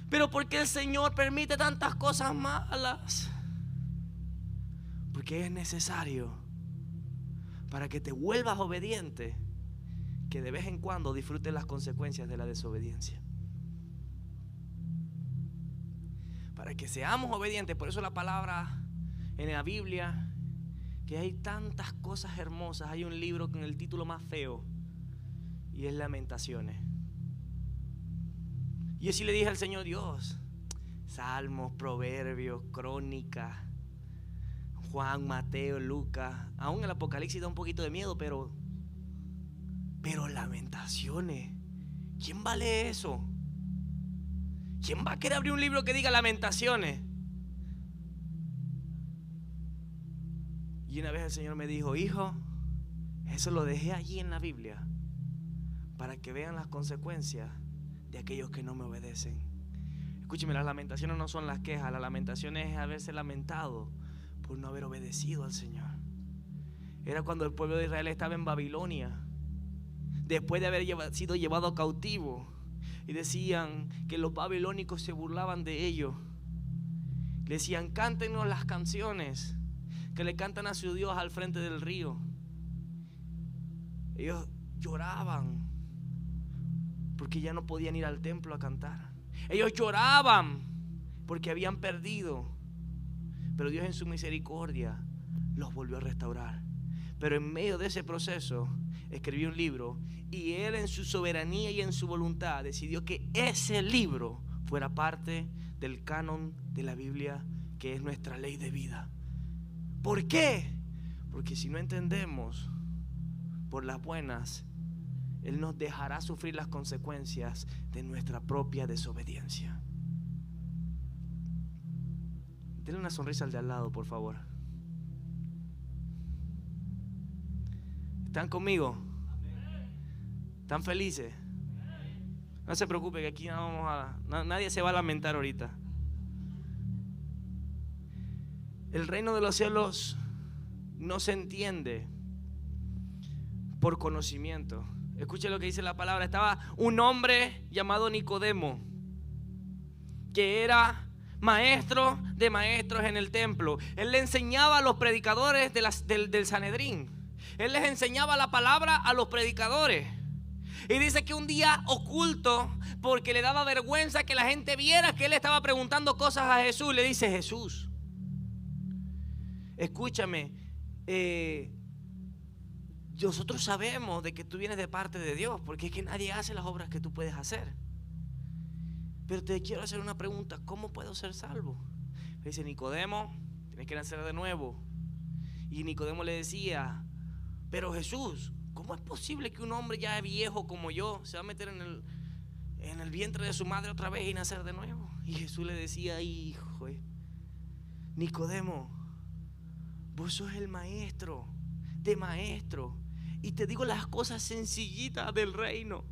Speaker 1: Pero ¿por qué el Señor permite tantas cosas malas? Porque es necesario para que te vuelvas obediente, que de vez en cuando disfrutes las consecuencias de la desobediencia. Para que seamos obedientes. Por eso la palabra en la Biblia, que hay tantas cosas hermosas. Hay un libro con el título más feo y es Lamentaciones. Y yo sí le dije al Señor: Dios, Salmos, Proverbios, Crónicas, Juan, Mateo, Lucas, aún el Apocalipsis da un poquito de miedo, pero Lamentaciones, ¿quién va a leer eso? ¿Quién va a querer abrir un libro que diga Lamentaciones? Y una vez el Señor me dijo: hijo, eso lo dejé allí en la Biblia para que vean las consecuencias de aquellos que no me obedecen. Escúcheme, las lamentaciones no son las quejas. Las lamentaciones es haberse lamentado por no haber obedecido al Señor. Era cuando el pueblo de Israel estaba en Babilonia, después de haber sido llevado cautivo, y decían que los babilónicos se burlaban de ellos. Le decían: cántenos las canciones que le cantan a su Dios al frente del río. Ellos lloraban porque ya no podían ir al templo a cantar. Ellos lloraban porque habían perdido, pero Dios en su misericordia los volvió a restaurar. Pero en medio de ese proceso escribió un libro Y Él en su soberanía y en su voluntad decidió que ese libro fuera parte del canon de la Biblia, que es nuestra ley de vida. ¿Por qué? Porque si no entendemos por las buenas, Él nos dejará sufrir las consecuencias de nuestra propia desobediencia. Denle una sonrisa al de al lado, por favor. ¿Están conmigo? ¿Están felices? No se preocupe, que aquí nadie se va a lamentar ahorita. El reino de los cielos no se entiende por conocimiento. Escuche lo que dice la palabra. Estaba un hombre llamado Nicodemo, que era maestro de maestros en el templo. Él le enseñaba a los predicadores del Sanedrín. Él les enseñaba la palabra a los predicadores. Y dice que un día oculto, porque le daba vergüenza que la gente viera que él estaba preguntando cosas a Jesús, le dice: Jesús, escúchame, nosotros sabemos de que tú vienes de parte de Dios, porque es que nadie hace las obras que tú puedes hacer. Pero te quiero hacer una pregunta: ¿cómo puedo ser salvo? Le dice: Nicodemo, tienes que nacer de nuevo. Y Nicodemo le decía: pero Jesús, ¿cómo es posible que un hombre ya viejo como yo se va a meter en el vientre de su madre otra vez y nacer de nuevo? Y Jesús le decía: hijo, Nicodemo, vos sos el maestro de maestros, y te digo las cosas sencillitas del reino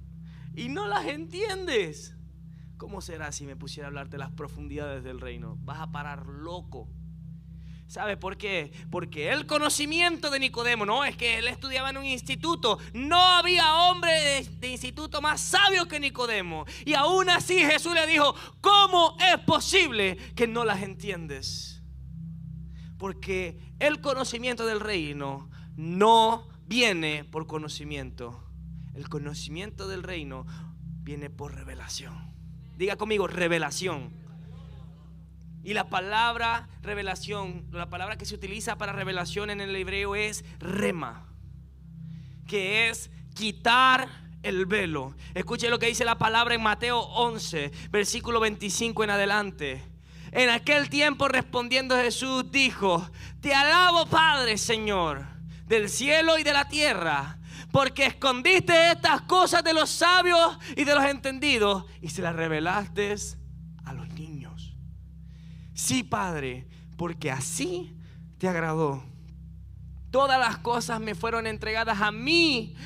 Speaker 1: y no las entiendes. ¿Cómo será si me pusiera a hablarte las profundidades del reino? Vas a parar loco. ¿Sabe por qué? Porque el conocimiento de Nicodemo, no es que él estudiaba en un instituto, no había hombre de instituto más sabio que Nicodemo. Y aún así Jesús le dijo: ¿cómo es posible que no las entiendes? Porque el conocimiento del reino no viene por conocimiento. El conocimiento del reino viene por revelación. Diga conmigo: revelación. Y la palabra revelación, la palabra que se utiliza para revelación en el hebreo es rema, que es quitar el velo. Escuche lo que dice la palabra en Mateo 11, versículo 25 en adelante. En aquel tiempo, respondiendo Jesús, dijo: te alabo, Padre, Señor del cielo y de la tierra, porque escondiste estas cosas de los sabios y de los entendidos y se las revelaste a los niños. Sí, Padre, porque así te agradó. Todas las cosas me fueron entregadas a mí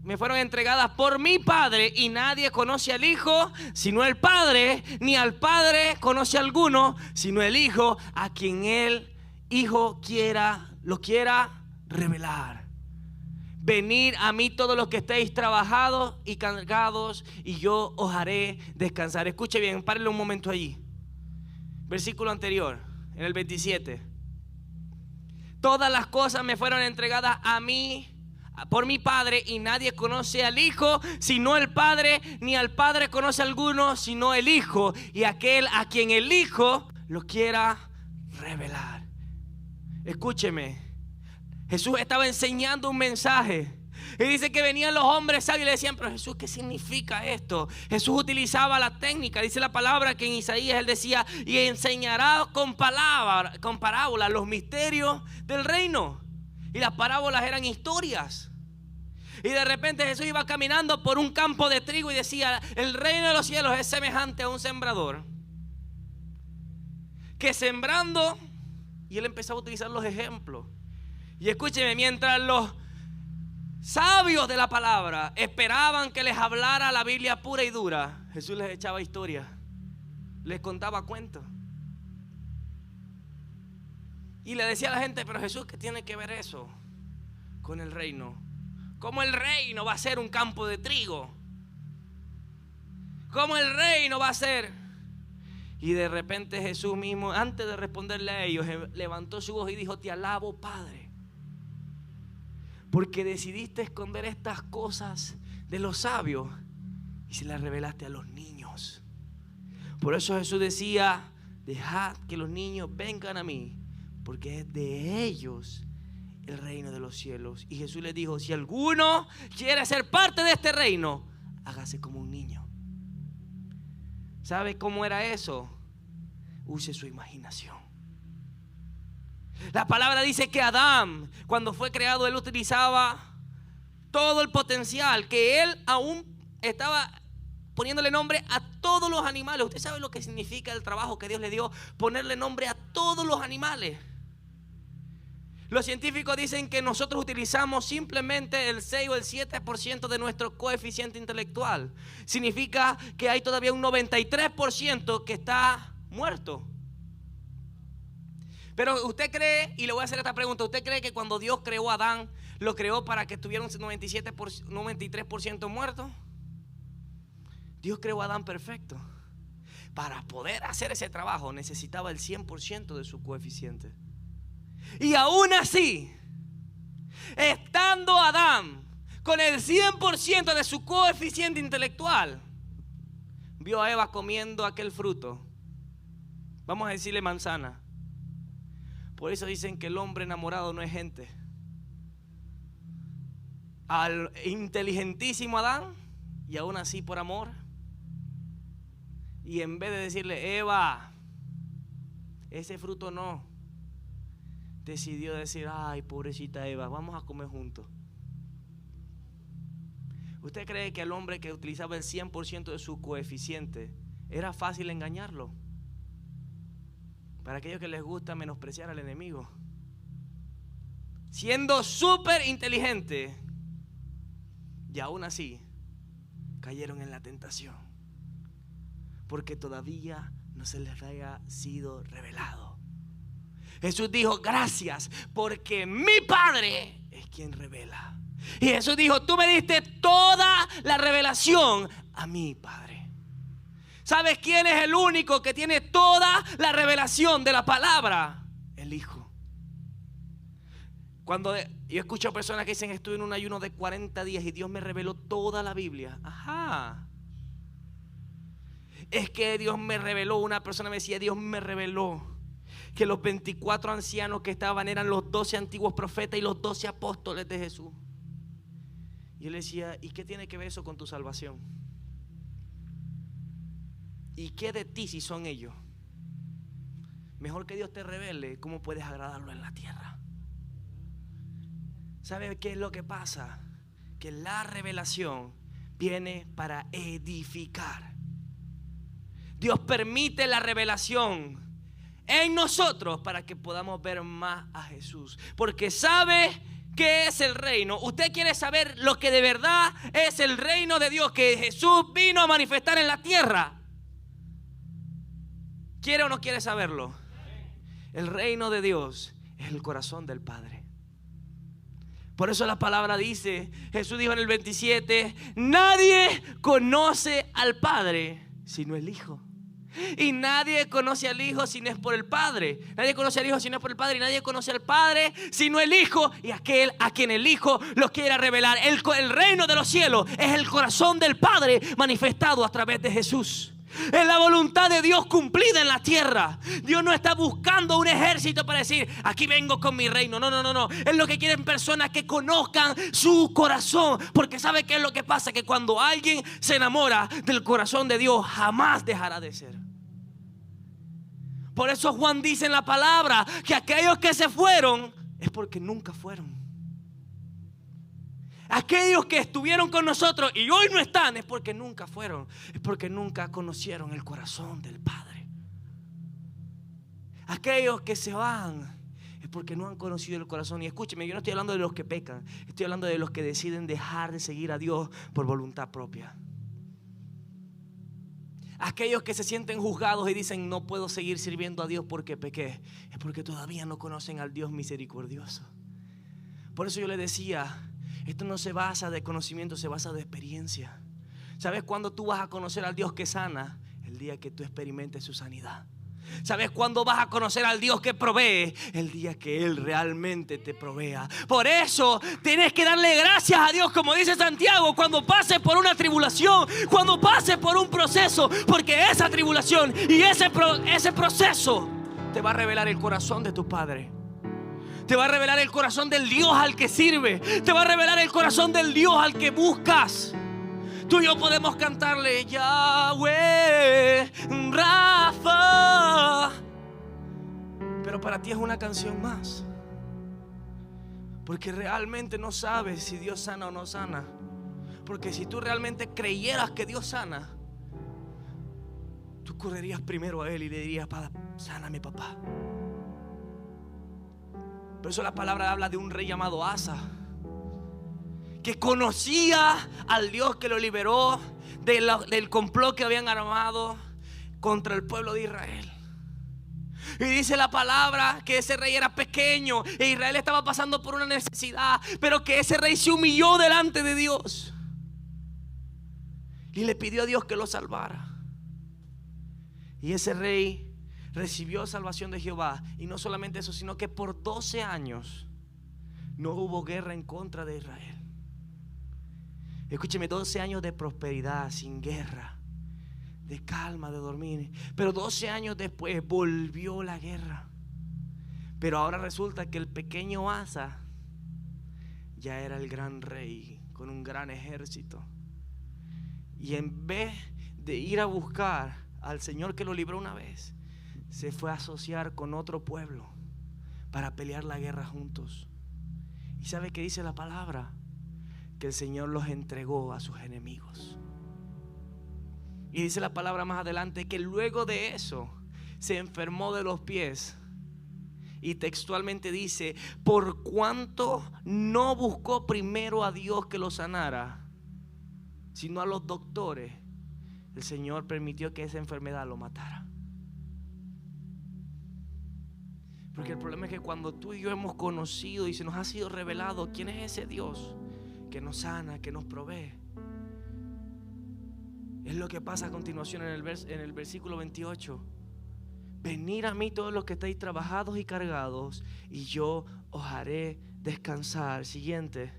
Speaker 1: me fueron entregadas por mi Padre, y nadie conoce al Hijo sino el Padre, ni al Padre conoce a alguno sino el Hijo, a quien el Hijo lo quiera revelar. Venid a mí todos los que estéis trabajados y cargados, y yo os haré descansar. Escuche bien, párenle un momento allí. Versículo anterior, en el 27. Todas las cosas me fueron entregadas a mí por mi Padre, y nadie conoce al Hijo sino el Padre, ni al Padre conoce a alguno sino el Hijo, y aquel a quien el Hijo lo quiera revelar. Escúcheme, Jesús estaba enseñando un mensaje. Y dice que venían los hombres sabios y le decían: pero Jesús, ¿qué significa esto? Jesús utilizaba la técnica. Dice la palabra que en Isaías él decía: y enseñará con parábolas los misterios del reino. Y las parábolas eran historias. Y de repente Jesús iba caminando por un campo de trigo y decía: el reino de los cielos es semejante a un sembrador que sembrando, y él empezaba a utilizar los ejemplos. Y escúcheme, mientras los sabios de la palabra esperaban que les hablara la Biblia pura y dura, Jesús les echaba historias, les contaba cuentos. Y le decía a la gente: pero Jesús, ¿qué tiene que ver eso con el reino? ¿Cómo el reino va a ser un campo de trigo? ¿Cómo el reino va a ser? Y de repente Jesús mismo, antes de responderle a ellos, levantó su voz y dijo: te alabo, Padre, porque decidiste esconder estas cosas de los sabios y se las revelaste a los niños. Por eso Jesús decía: dejad que los niños vengan a mí, porque es de ellos el reino de los cielos. Y Jesús le dijo: si alguno quiere ser parte de este reino, hágase como un niño. ¿Sabe cómo era eso? Use su imaginación. La palabra dice que Adán, cuando fue creado, él utilizaba todo el potencial, que él aún estaba poniéndole nombre a todos los animales. Usted sabe lo que significa el trabajo que Dios le dio, ponerle nombre a todos los animales. Los científicos dicen que nosotros utilizamos simplemente el 6 o el 7% de nuestro coeficiente intelectual. Significa que hay todavía un 93% que está muerto. Pero usted cree, y le voy a hacer esta pregunta: ¿usted cree que cuando Dios creó a Adán, lo creó para que estuviera un 93% muerto? Dios creó a Adán perfecto. Para poder hacer ese trabajo necesitaba el 100% de su coeficiente. Y aún así, estando Adán con el 100% de su coeficiente intelectual, vio a Eva comiendo aquel fruto. Vamos a decirle manzana. Por eso dicen que el hombre enamorado no es gente. Al inteligentísimo Adán, y aún así por amor, y en vez de decirle: Eva, ese fruto no, decidió decir: ay, pobrecita Eva, vamos a comer juntos. ¿Usted cree que el hombre que utilizaba el 100% de su coeficiente era fácil engañarlo? Para aquellos que les gusta menospreciar al enemigo, siendo súper inteligente, y aún así cayeron en la tentación, porque todavía no se les había sido revelado. Jesús dijo: gracias, porque mi Padre es quien revela. Y Jesús dijo: tú me diste toda la revelación a mi Padre. ¿Sabes quién es el único que tiene toda la revelación de la palabra? El Hijo. Cuando yo escucho personas que dicen: estuve en un ayuno de 40 días y Dios me reveló toda la Biblia. Ajá. Es que Dios me reveló, una persona me decía: Dios me reveló que los 24 ancianos que estaban eran los 12 antiguos profetas y los 12 apóstoles de Jesús. Y él decía: ¿y qué tiene que ver eso con tu salvación? ¿Y qué de ti si son ellos? Mejor que Dios te revele cómo puedes agradarlo en la tierra. ¿Sabe qué es lo que pasa? Que la revelación viene para edificar. Dios permite la revelación en nosotros para que podamos ver más a Jesús, porque sabe qué es el reino. Usted quiere saber lo que de verdad es el reino de Dios, que Jesús vino a manifestar en la tierra. ¿Quiere o no quiere saberlo? El reino de Dios es el corazón del Padre. Por eso la palabra dice, Jesús dijo en el 27: nadie conoce al Padre sino el Hijo. Y nadie conoce al Hijo si no es por el Padre. Nadie conoce al Hijo si no es por el Padre. Y nadie conoce al Padre sino el Hijo, y aquel a quien el Hijo lo quiera revelar. El reino de los cielos es el corazón del Padre manifestado a través de Jesús. Es la voluntad de Dios cumplida en la tierra. Dios no está buscando un ejército para decir: aquí vengo con mi reino. No. Es lo que quieren personas que conozcan su corazón. Porque ¿sabe qué es lo que pasa? Que cuando alguien se enamora del corazón de Dios, jamás dejará de ser. Por eso Juan dice en la palabra que aquellos que se fueron es porque nunca fueron. Aquellos que estuvieron con nosotros y hoy no están es porque nunca fueron. Es porque nunca conocieron el corazón del Padre. Aquellos que se van es porque no han conocido el corazón. Y escúcheme, yo no estoy hablando de los que pecan. Estoy hablando de los que deciden dejar de seguir a Dios por voluntad propia. Aquellos que se sienten juzgados y dicen: no puedo seguir sirviendo a Dios porque pequé, es porque todavía no conocen al Dios misericordioso. Por eso yo le decía: esto no se basa de conocimiento, se basa de experiencia. ¿Sabes cuándo tú vas a conocer al Dios que sana? El día que tú experimentes su sanidad. ¿Sabes cuándo vas a conocer al Dios que provee? El día que Él realmente te provea. Por eso tienes que darle gracias a Dios, como dice Santiago, cuando pases por una tribulación, cuando pases por un proceso, porque esa tribulación y ese proceso te va a revelar el corazón de tu Padre. Te va a revelar el corazón del Dios al que sirve. Te va a revelar el corazón del Dios al que buscas. Tú y yo podemos cantarle Yahweh Rafa, pero para ti es una canción más, porque realmente no sabes si Dios sana o no sana. Porque si tú realmente creyeras que Dios sana, tú correrías primero a Él y le dirías: sáname, papá. Por eso la palabra habla de un rey llamado Asa, que conocía al Dios que lo liberó del complot que habían armado contra el pueblo de Israel. Y dice la palabra que ese rey era pequeño e Israel estaba pasando por una necesidad, pero que ese rey se humilló delante de Dios y le pidió a Dios que lo salvara. Y ese rey recibió salvación de Jehová. Y no solamente eso, sino que por 12 años no hubo guerra en contra de Israel. Escúcheme, 12 años de prosperidad, sin guerra, de calma, de dormir. Pero 12 años después volvió la guerra. Pero ahora resulta que el pequeño Asa ya era el gran rey con un gran ejército. Y en vez de ir a buscar al Señor que lo libró una vez, se fue a asociar con otro pueblo para pelear la guerra juntos. ¿Y sabe qué dice la palabra? Que el Señor los entregó a sus enemigos. Y dice la palabra más adelante que luego de eso se enfermó de los pies. Y textualmente dice: por cuanto no buscó primero a Dios que lo sanara, sino a los doctores, el Señor permitió que esa enfermedad lo matara. Porque el problema es que cuando tú y yo hemos conocido y se nos ha sido revelado quién es ese Dios que nos sana, que nos provee, es lo que pasa a continuación en el versículo 28. Venid a mí todos los que estáis trabajados y cargados, y yo os haré descansar. Siguiente: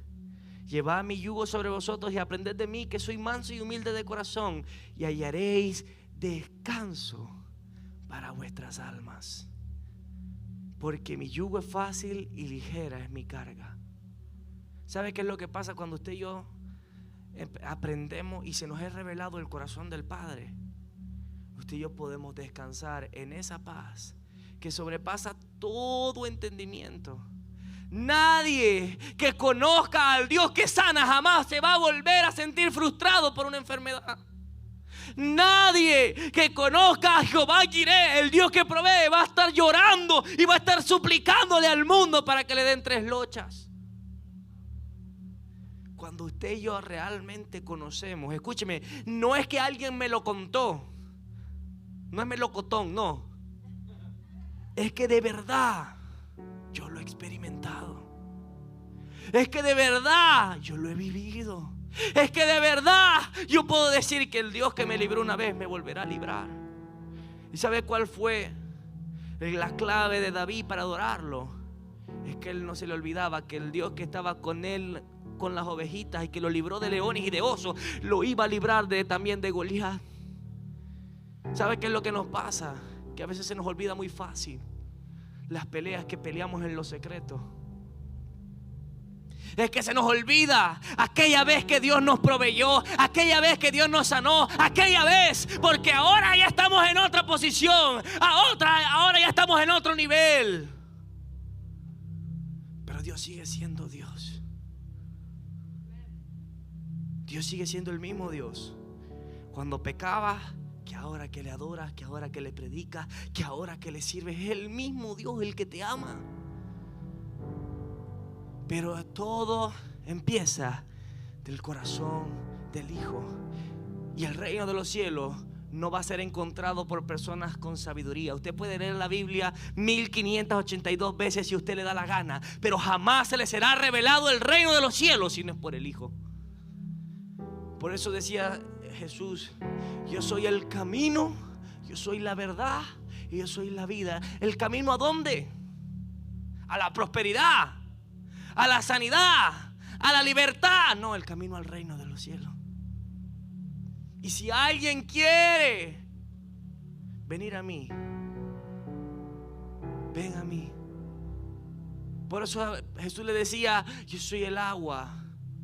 Speaker 1: llevad mi yugo sobre vosotros y aprended de mí, que soy manso y humilde de corazón, y hallaréis descanso para vuestras almas. Porque mi yugo es fácil y ligera es mi carga. ¿Sabe qué es lo que pasa cuando usted y yo aprendemos y se nos es revelado el corazón del Padre? Usted y yo podemos descansar en esa paz que sobrepasa todo entendimiento. Nadie que conozca al Dios que sana jamás se va a volver a sentir frustrado por una enfermedad. Nadie que conozca a Jehová Jireh, el Dios que provee, va a estar llorando y va a estar suplicándole al mundo para que le den 3 lochas. Cuando usted y yo realmente conocemos, escúcheme, no es que alguien me lo contó, no es melocotón, no, es que de verdad yo lo he experimentado. Es que de verdad yo lo he vivido. Es que de verdad yo puedo decir que el Dios que me libró una vez me volverá a librar. ¿Y sabe cuál fue la clave de David para adorarlo? Es que él no se le olvidaba que el Dios que estaba con él, con las ovejitas, y que lo libró de leones y de osos, lo iba a librar también de Goliat. ¿Sabe qué es lo que nos pasa? Que a veces se nos olvida muy fácil las peleas que peleamos en lo secreto. Es que se nos olvida aquella vez que Dios nos proveyó, aquella vez que Dios nos sanó, aquella vez, porque ahora ya estamos en otra posición, ahora ya estamos en otro nivel. Pero Dios sigue siendo Dios. Dios sigue siendo el mismo Dios. Cuando pecabas, que ahora que le adoras, que ahora que le predicas, que ahora que le sirves, es el mismo Dios el que te ama. Pero todo empieza del corazón del Hijo. Y el reino de los cielos no va a ser encontrado por personas con sabiduría. Usted puede leer la Biblia 1582 veces si usted le da la gana, pero jamás se le será revelado el reino de los cielos si no es por el Hijo. Por eso decía Jesús: yo soy el camino, yo soy la verdad y yo soy la vida. ¿El camino a dónde? A la prosperidad, a la sanidad, a la libertad. No, el camino al reino de los cielos. Y si alguien quiere venir a mí, ven a mí. Por eso Jesús le decía: yo soy el agua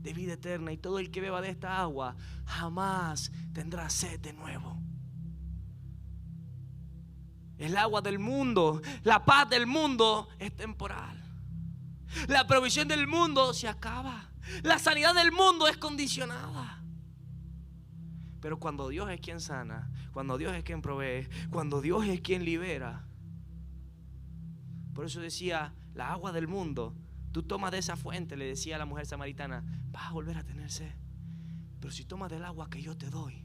Speaker 1: de vida eterna, y todo el que beba de esta agua jamás tendrá sed de nuevo. El agua del mundo, la paz del mundo es temporal. La provisión del mundo se acaba. La sanidad del mundo es condicionada. Pero cuando Dios es quien sana, cuando Dios es quien provee, cuando Dios es quien libera. Por eso decía: la agua del mundo, tú tomas de esa fuente, le decía a la mujer samaritana, vas a volver a tener sed. Pero si tomas del agua que yo te doy.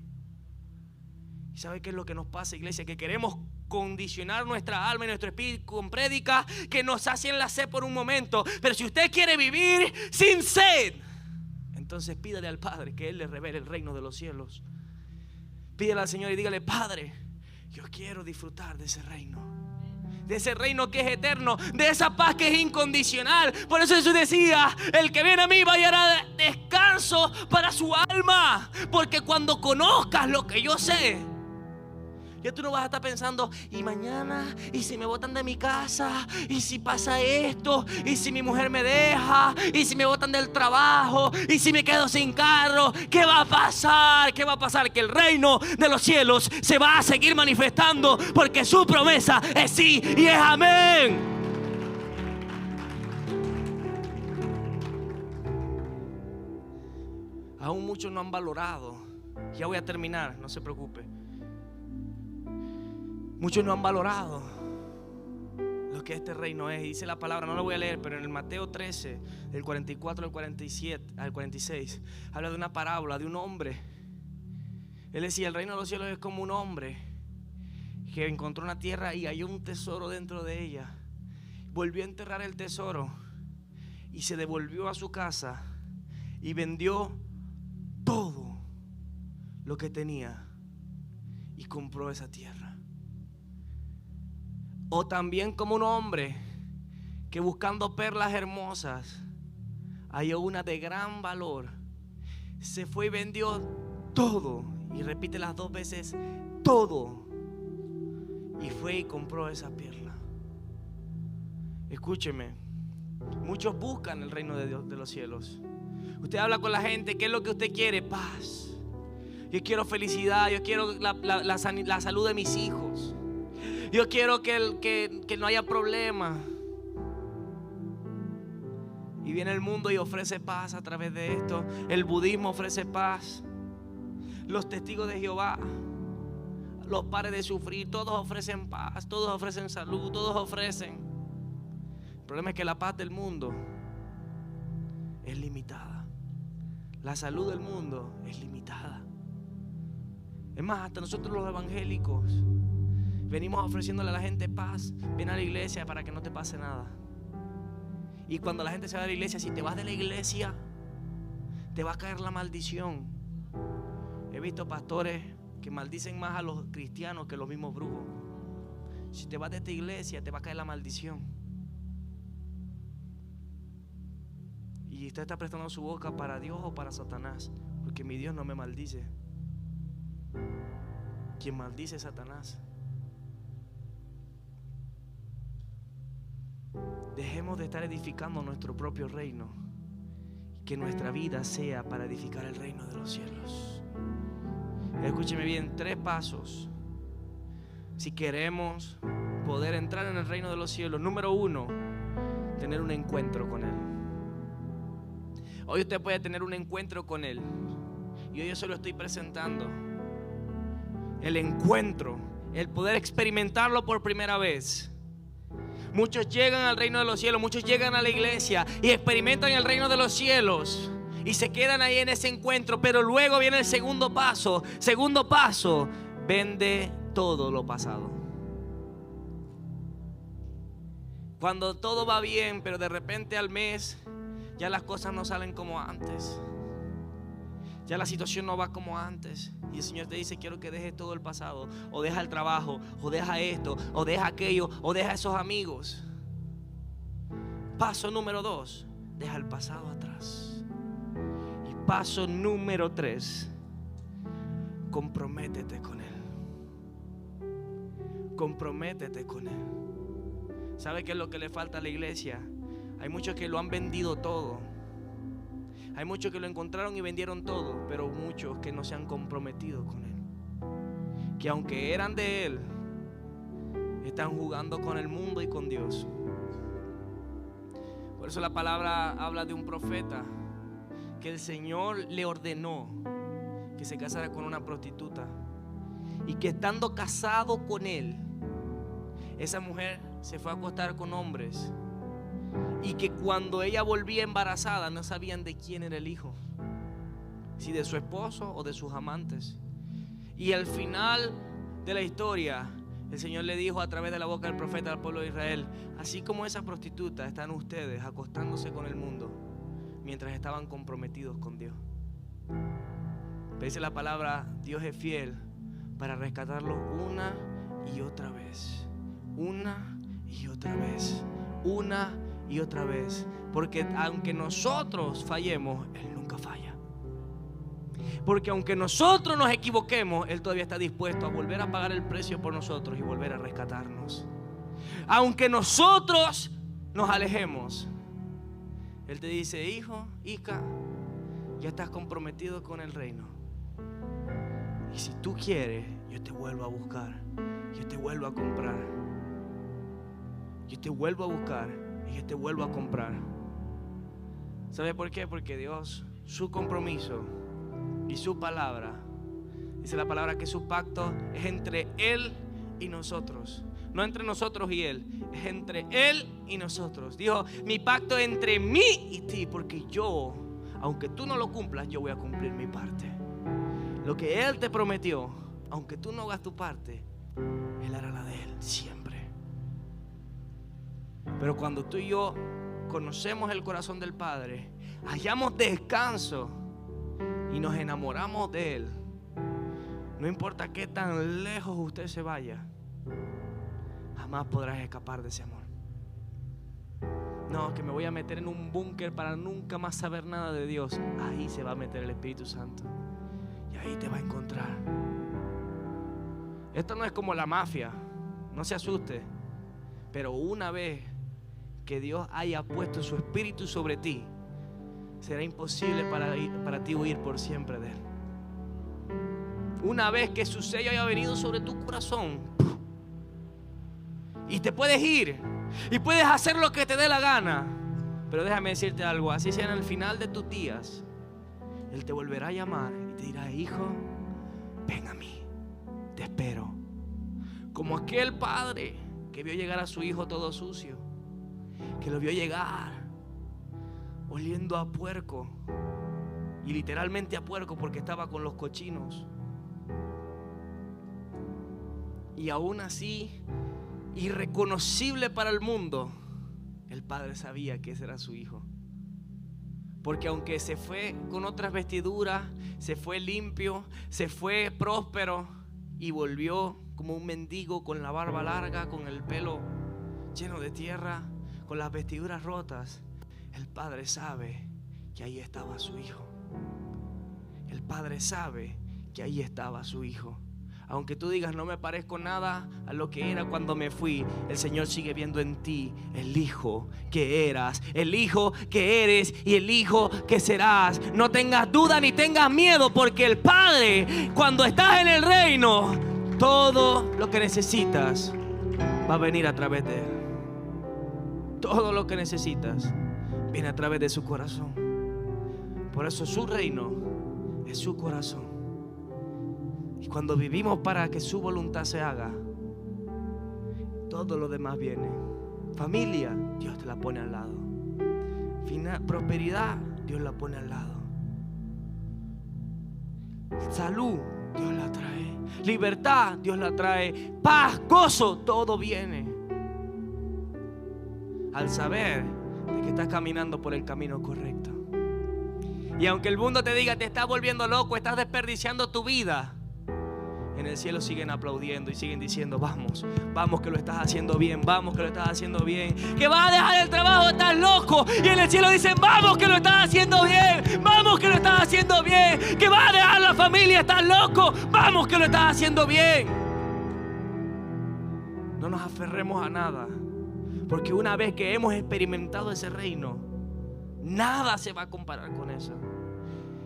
Speaker 1: ¿Y sabe qué es lo que nos pasa, iglesia? Que queremos condicionar nuestra alma y nuestro espíritu con prédicas que nos hacen la sed por un momento. Pero si usted quiere vivir sin sed, entonces pídale al Padre que Él le revele el reino de los cielos. Pídale al Señor y dígale: Padre, yo quiero disfrutar de ese reino, de ese reino que es eterno, de esa paz que es incondicional. Por eso Jesús decía: el que viene a mí va a hallar descanso para su alma. Porque cuando conozcas lo que yo sé, ya tú no vas a estar pensando: y mañana, y si me botan de mi casa, y si pasa esto, y si mi mujer me deja, y si me botan del trabajo, y si me quedo sin carro, ¿qué va a pasar? ¿Qué va a pasar? Que el reino de los cielos se va a seguir manifestando, porque su promesa es sí y es amén. Aún muchos no han valorado. Ya voy a terminar, no se preocupe. Muchos no han valorado lo que este reino es. Y dice la palabra, no lo voy a leer, pero en el Mateo 13, del 44 al 47, al 46, habla de una parábola de un hombre. Él decía: el reino de los cielos es como un hombre que encontró una tierra y halló un tesoro dentro de ella. Volvió a enterrar el tesoro y se devolvió a su casa y vendió todo lo que tenía y compró esa tierra. O también como un hombre que, buscando perlas hermosas, halló una de gran valor, se fue y vendió todo, y repite las dos veces: todo, y fue y compró esa perla. Escúcheme, muchos buscan el reino de Dios, de los cielos. Usted habla con la gente: ¿qué es lo que usted quiere? Paz. Yo quiero felicidad. Yo quiero la salud de mis hijos. Yo quiero que no haya problema. Y viene el mundo y ofrece paz a través de esto. El budismo ofrece paz. Los testigos de Jehová, los pares de sufrir, todos ofrecen paz, todos ofrecen salud, todos ofrecen. El problema es que la paz del mundo es limitada. La salud del mundo es limitada. Es más, hasta nosotros los evangélicos venimos ofreciéndole a la gente paz. Ven a la iglesia para que no te pase nada. Y cuando la gente se va de la iglesia, si te vas de la iglesia, te va a caer la maldición. He visto pastores que maldicen más a los cristianos que los mismos brujos. Si te vas de esta iglesia, te va a caer la maldición. Y usted está prestando su boca para Dios o para Satanás, porque mi Dios no me maldice. Quien maldice es Satanás. Dejemos de estar edificando nuestro propio reino, que nuestra vida sea para edificar el reino de los cielos. Escúcheme bien, 3 pasos si queremos poder entrar en el reino de los cielos. Número 1, tener un encuentro con Él. Hoy usted puede tener un encuentro con Él, y hoy yo se lo estoy presentando. El encuentro, el poder experimentarlo por primera vez. Muchos llegan al reino de los cielos, muchos llegan a la iglesia y experimentan el reino de los cielos y se quedan ahí en ese encuentro. Pero luego viene el segundo paso. Segundo paso: vende todo lo pasado. Cuando todo va bien, pero de repente al mes ya las cosas no salen como antes, ya la situación no va como antes, y el Señor te dice: quiero que dejes todo el pasado, o deja el trabajo, o deja esto, o deja aquello, o deja esos amigos. Paso número 2, deja el pasado atrás. Y paso número 3, comprométete con Él. Comprométete con Él. ¿Sabe qué es lo que le falta a la iglesia? Hay muchos que lo han vendido todo. Hay muchos que lo encontraron y vendieron todo, pero muchos que no se han comprometido con Él. Que aunque eran de Él, están jugando con el mundo y con Dios. Por eso la palabra habla de un profeta que el Señor le ordenó que se casara con una prostituta, y que estando casado con él, esa mujer se fue a acostar con hombres, y que cuando ella volvía embarazada no sabían de quién era el hijo, si de su esposo o de sus amantes. Y al final de la historia, el Señor le dijo a través de la boca del profeta al pueblo de Israel: así como esa prostituta, están ustedes acostándose con el mundo mientras estaban comprometidos con Dios. Pero dice la palabra: Dios es fiel para rescatarlos una y otra vez, una y otra vez, una y otra vez. Porque aunque nosotros fallemos, Él nunca falla. Porque aunque nosotros nos equivoquemos, Él todavía está dispuesto a volver a pagar el precio por nosotros y volver a rescatarnos. Aunque nosotros nos alejemos, Él te dice: hijo, hija, ya estás comprometido con el reino. Y si tú quieres, yo te vuelvo a buscar, yo te vuelvo a comprar, yo te vuelvo a buscar y yo te vuelvo a comprar. ¿Sabe por qué? Porque Dios, su compromiso y su palabra, dice la palabra que su pacto es entre Él y nosotros. No entre nosotros y Él, es entre Él y nosotros. Dijo: mi pacto es entre mí y ti, porque yo, aunque tú no lo cumplas, yo voy a cumplir mi parte. Lo que Él te prometió, aunque tú no hagas tu parte, Él hará la de Él siempre. Pero cuando tú y yo conocemos el corazón del Padre, hallamos descanso y nos enamoramos de Él, no importa qué tan lejos usted se vaya, jamás podrás escapar de ese amor. No, que me voy a meter en un búnker para nunca más saber nada de Dios. Ahí se va a meter el Espíritu Santo y ahí te va a encontrar. Esto no es como la mafia, no se asuste. Pero una vez que Dios haya puesto su Espíritu sobre ti, será imposible para ti huir por siempre de Él. Una vez que su sello haya venido sobre tu corazón, y te puedes ir y puedes hacer lo que te dé la gana. Pero déjame decirte algo: así sea en el final de tus días, Él te volverá a llamar y te dirá: hijo, ven a mí, te espero. Como aquel padre que vio llegar a su hijo todo sucio, que lo vio llegar oliendo a puerco, y literalmente a puerco porque estaba con los cochinos. Y aún así, irreconocible para el mundo, el padre sabía que ese era su hijo. Porque aunque se fue con otras vestiduras, se fue limpio, se fue próspero y volvió como un mendigo con la barba larga, con el pelo lleno de tierra, con las vestiduras rotas, el padre sabe que ahí estaba su hijo. El padre sabe que ahí estaba su hijo. Aunque tú digas: no me parezco nada a lo que era cuando me fui, el Señor sigue viendo en ti el hijo que eras, el hijo que eres y el hijo que serás. No tengas duda ni tengas miedo, porque el Padre, cuando estás en el reino, todo lo que necesitas va a venir a través de Él. Todo lo que necesitas viene a través de su corazón. Por eso su reino es su corazón. Y cuando vivimos para que su voluntad se haga, todo lo demás viene. Familia, Dios te la pone al lado. Prosperidad, Dios la pone al lado. Salud, Dios la trae. Libertad, Dios la trae. Paz, gozo, todo viene al saber de que estás caminando por el camino correcto. Y aunque el mundo te diga: te estás volviendo loco, estás desperdiciando tu vida, en el cielo siguen aplaudiendo y siguen diciendo: vamos, vamos que lo estás haciendo bien, vamos que lo estás haciendo bien. Que vas a dejar el trabajo, estás loco. Y en el cielo dicen: vamos que lo estás haciendo bien, vamos que lo estás haciendo bien. Que vas a dejar la familia, estás loco, vamos que lo estás haciendo bien. No nos aferremos a nada, Porque una vez que hemos experimentado ese reino, nada se va a comparar con eso.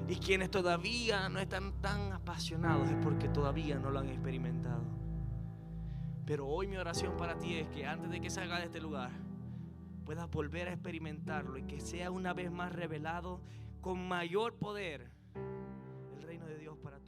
Speaker 1: Y quienes todavía no están tan apasionados es porque todavía no lo han experimentado. Pero hoy mi oración para ti es que antes de que salgas de este lugar puedas volver a experimentarlo y que sea una vez más revelado con mayor poder el reino de Dios para ti.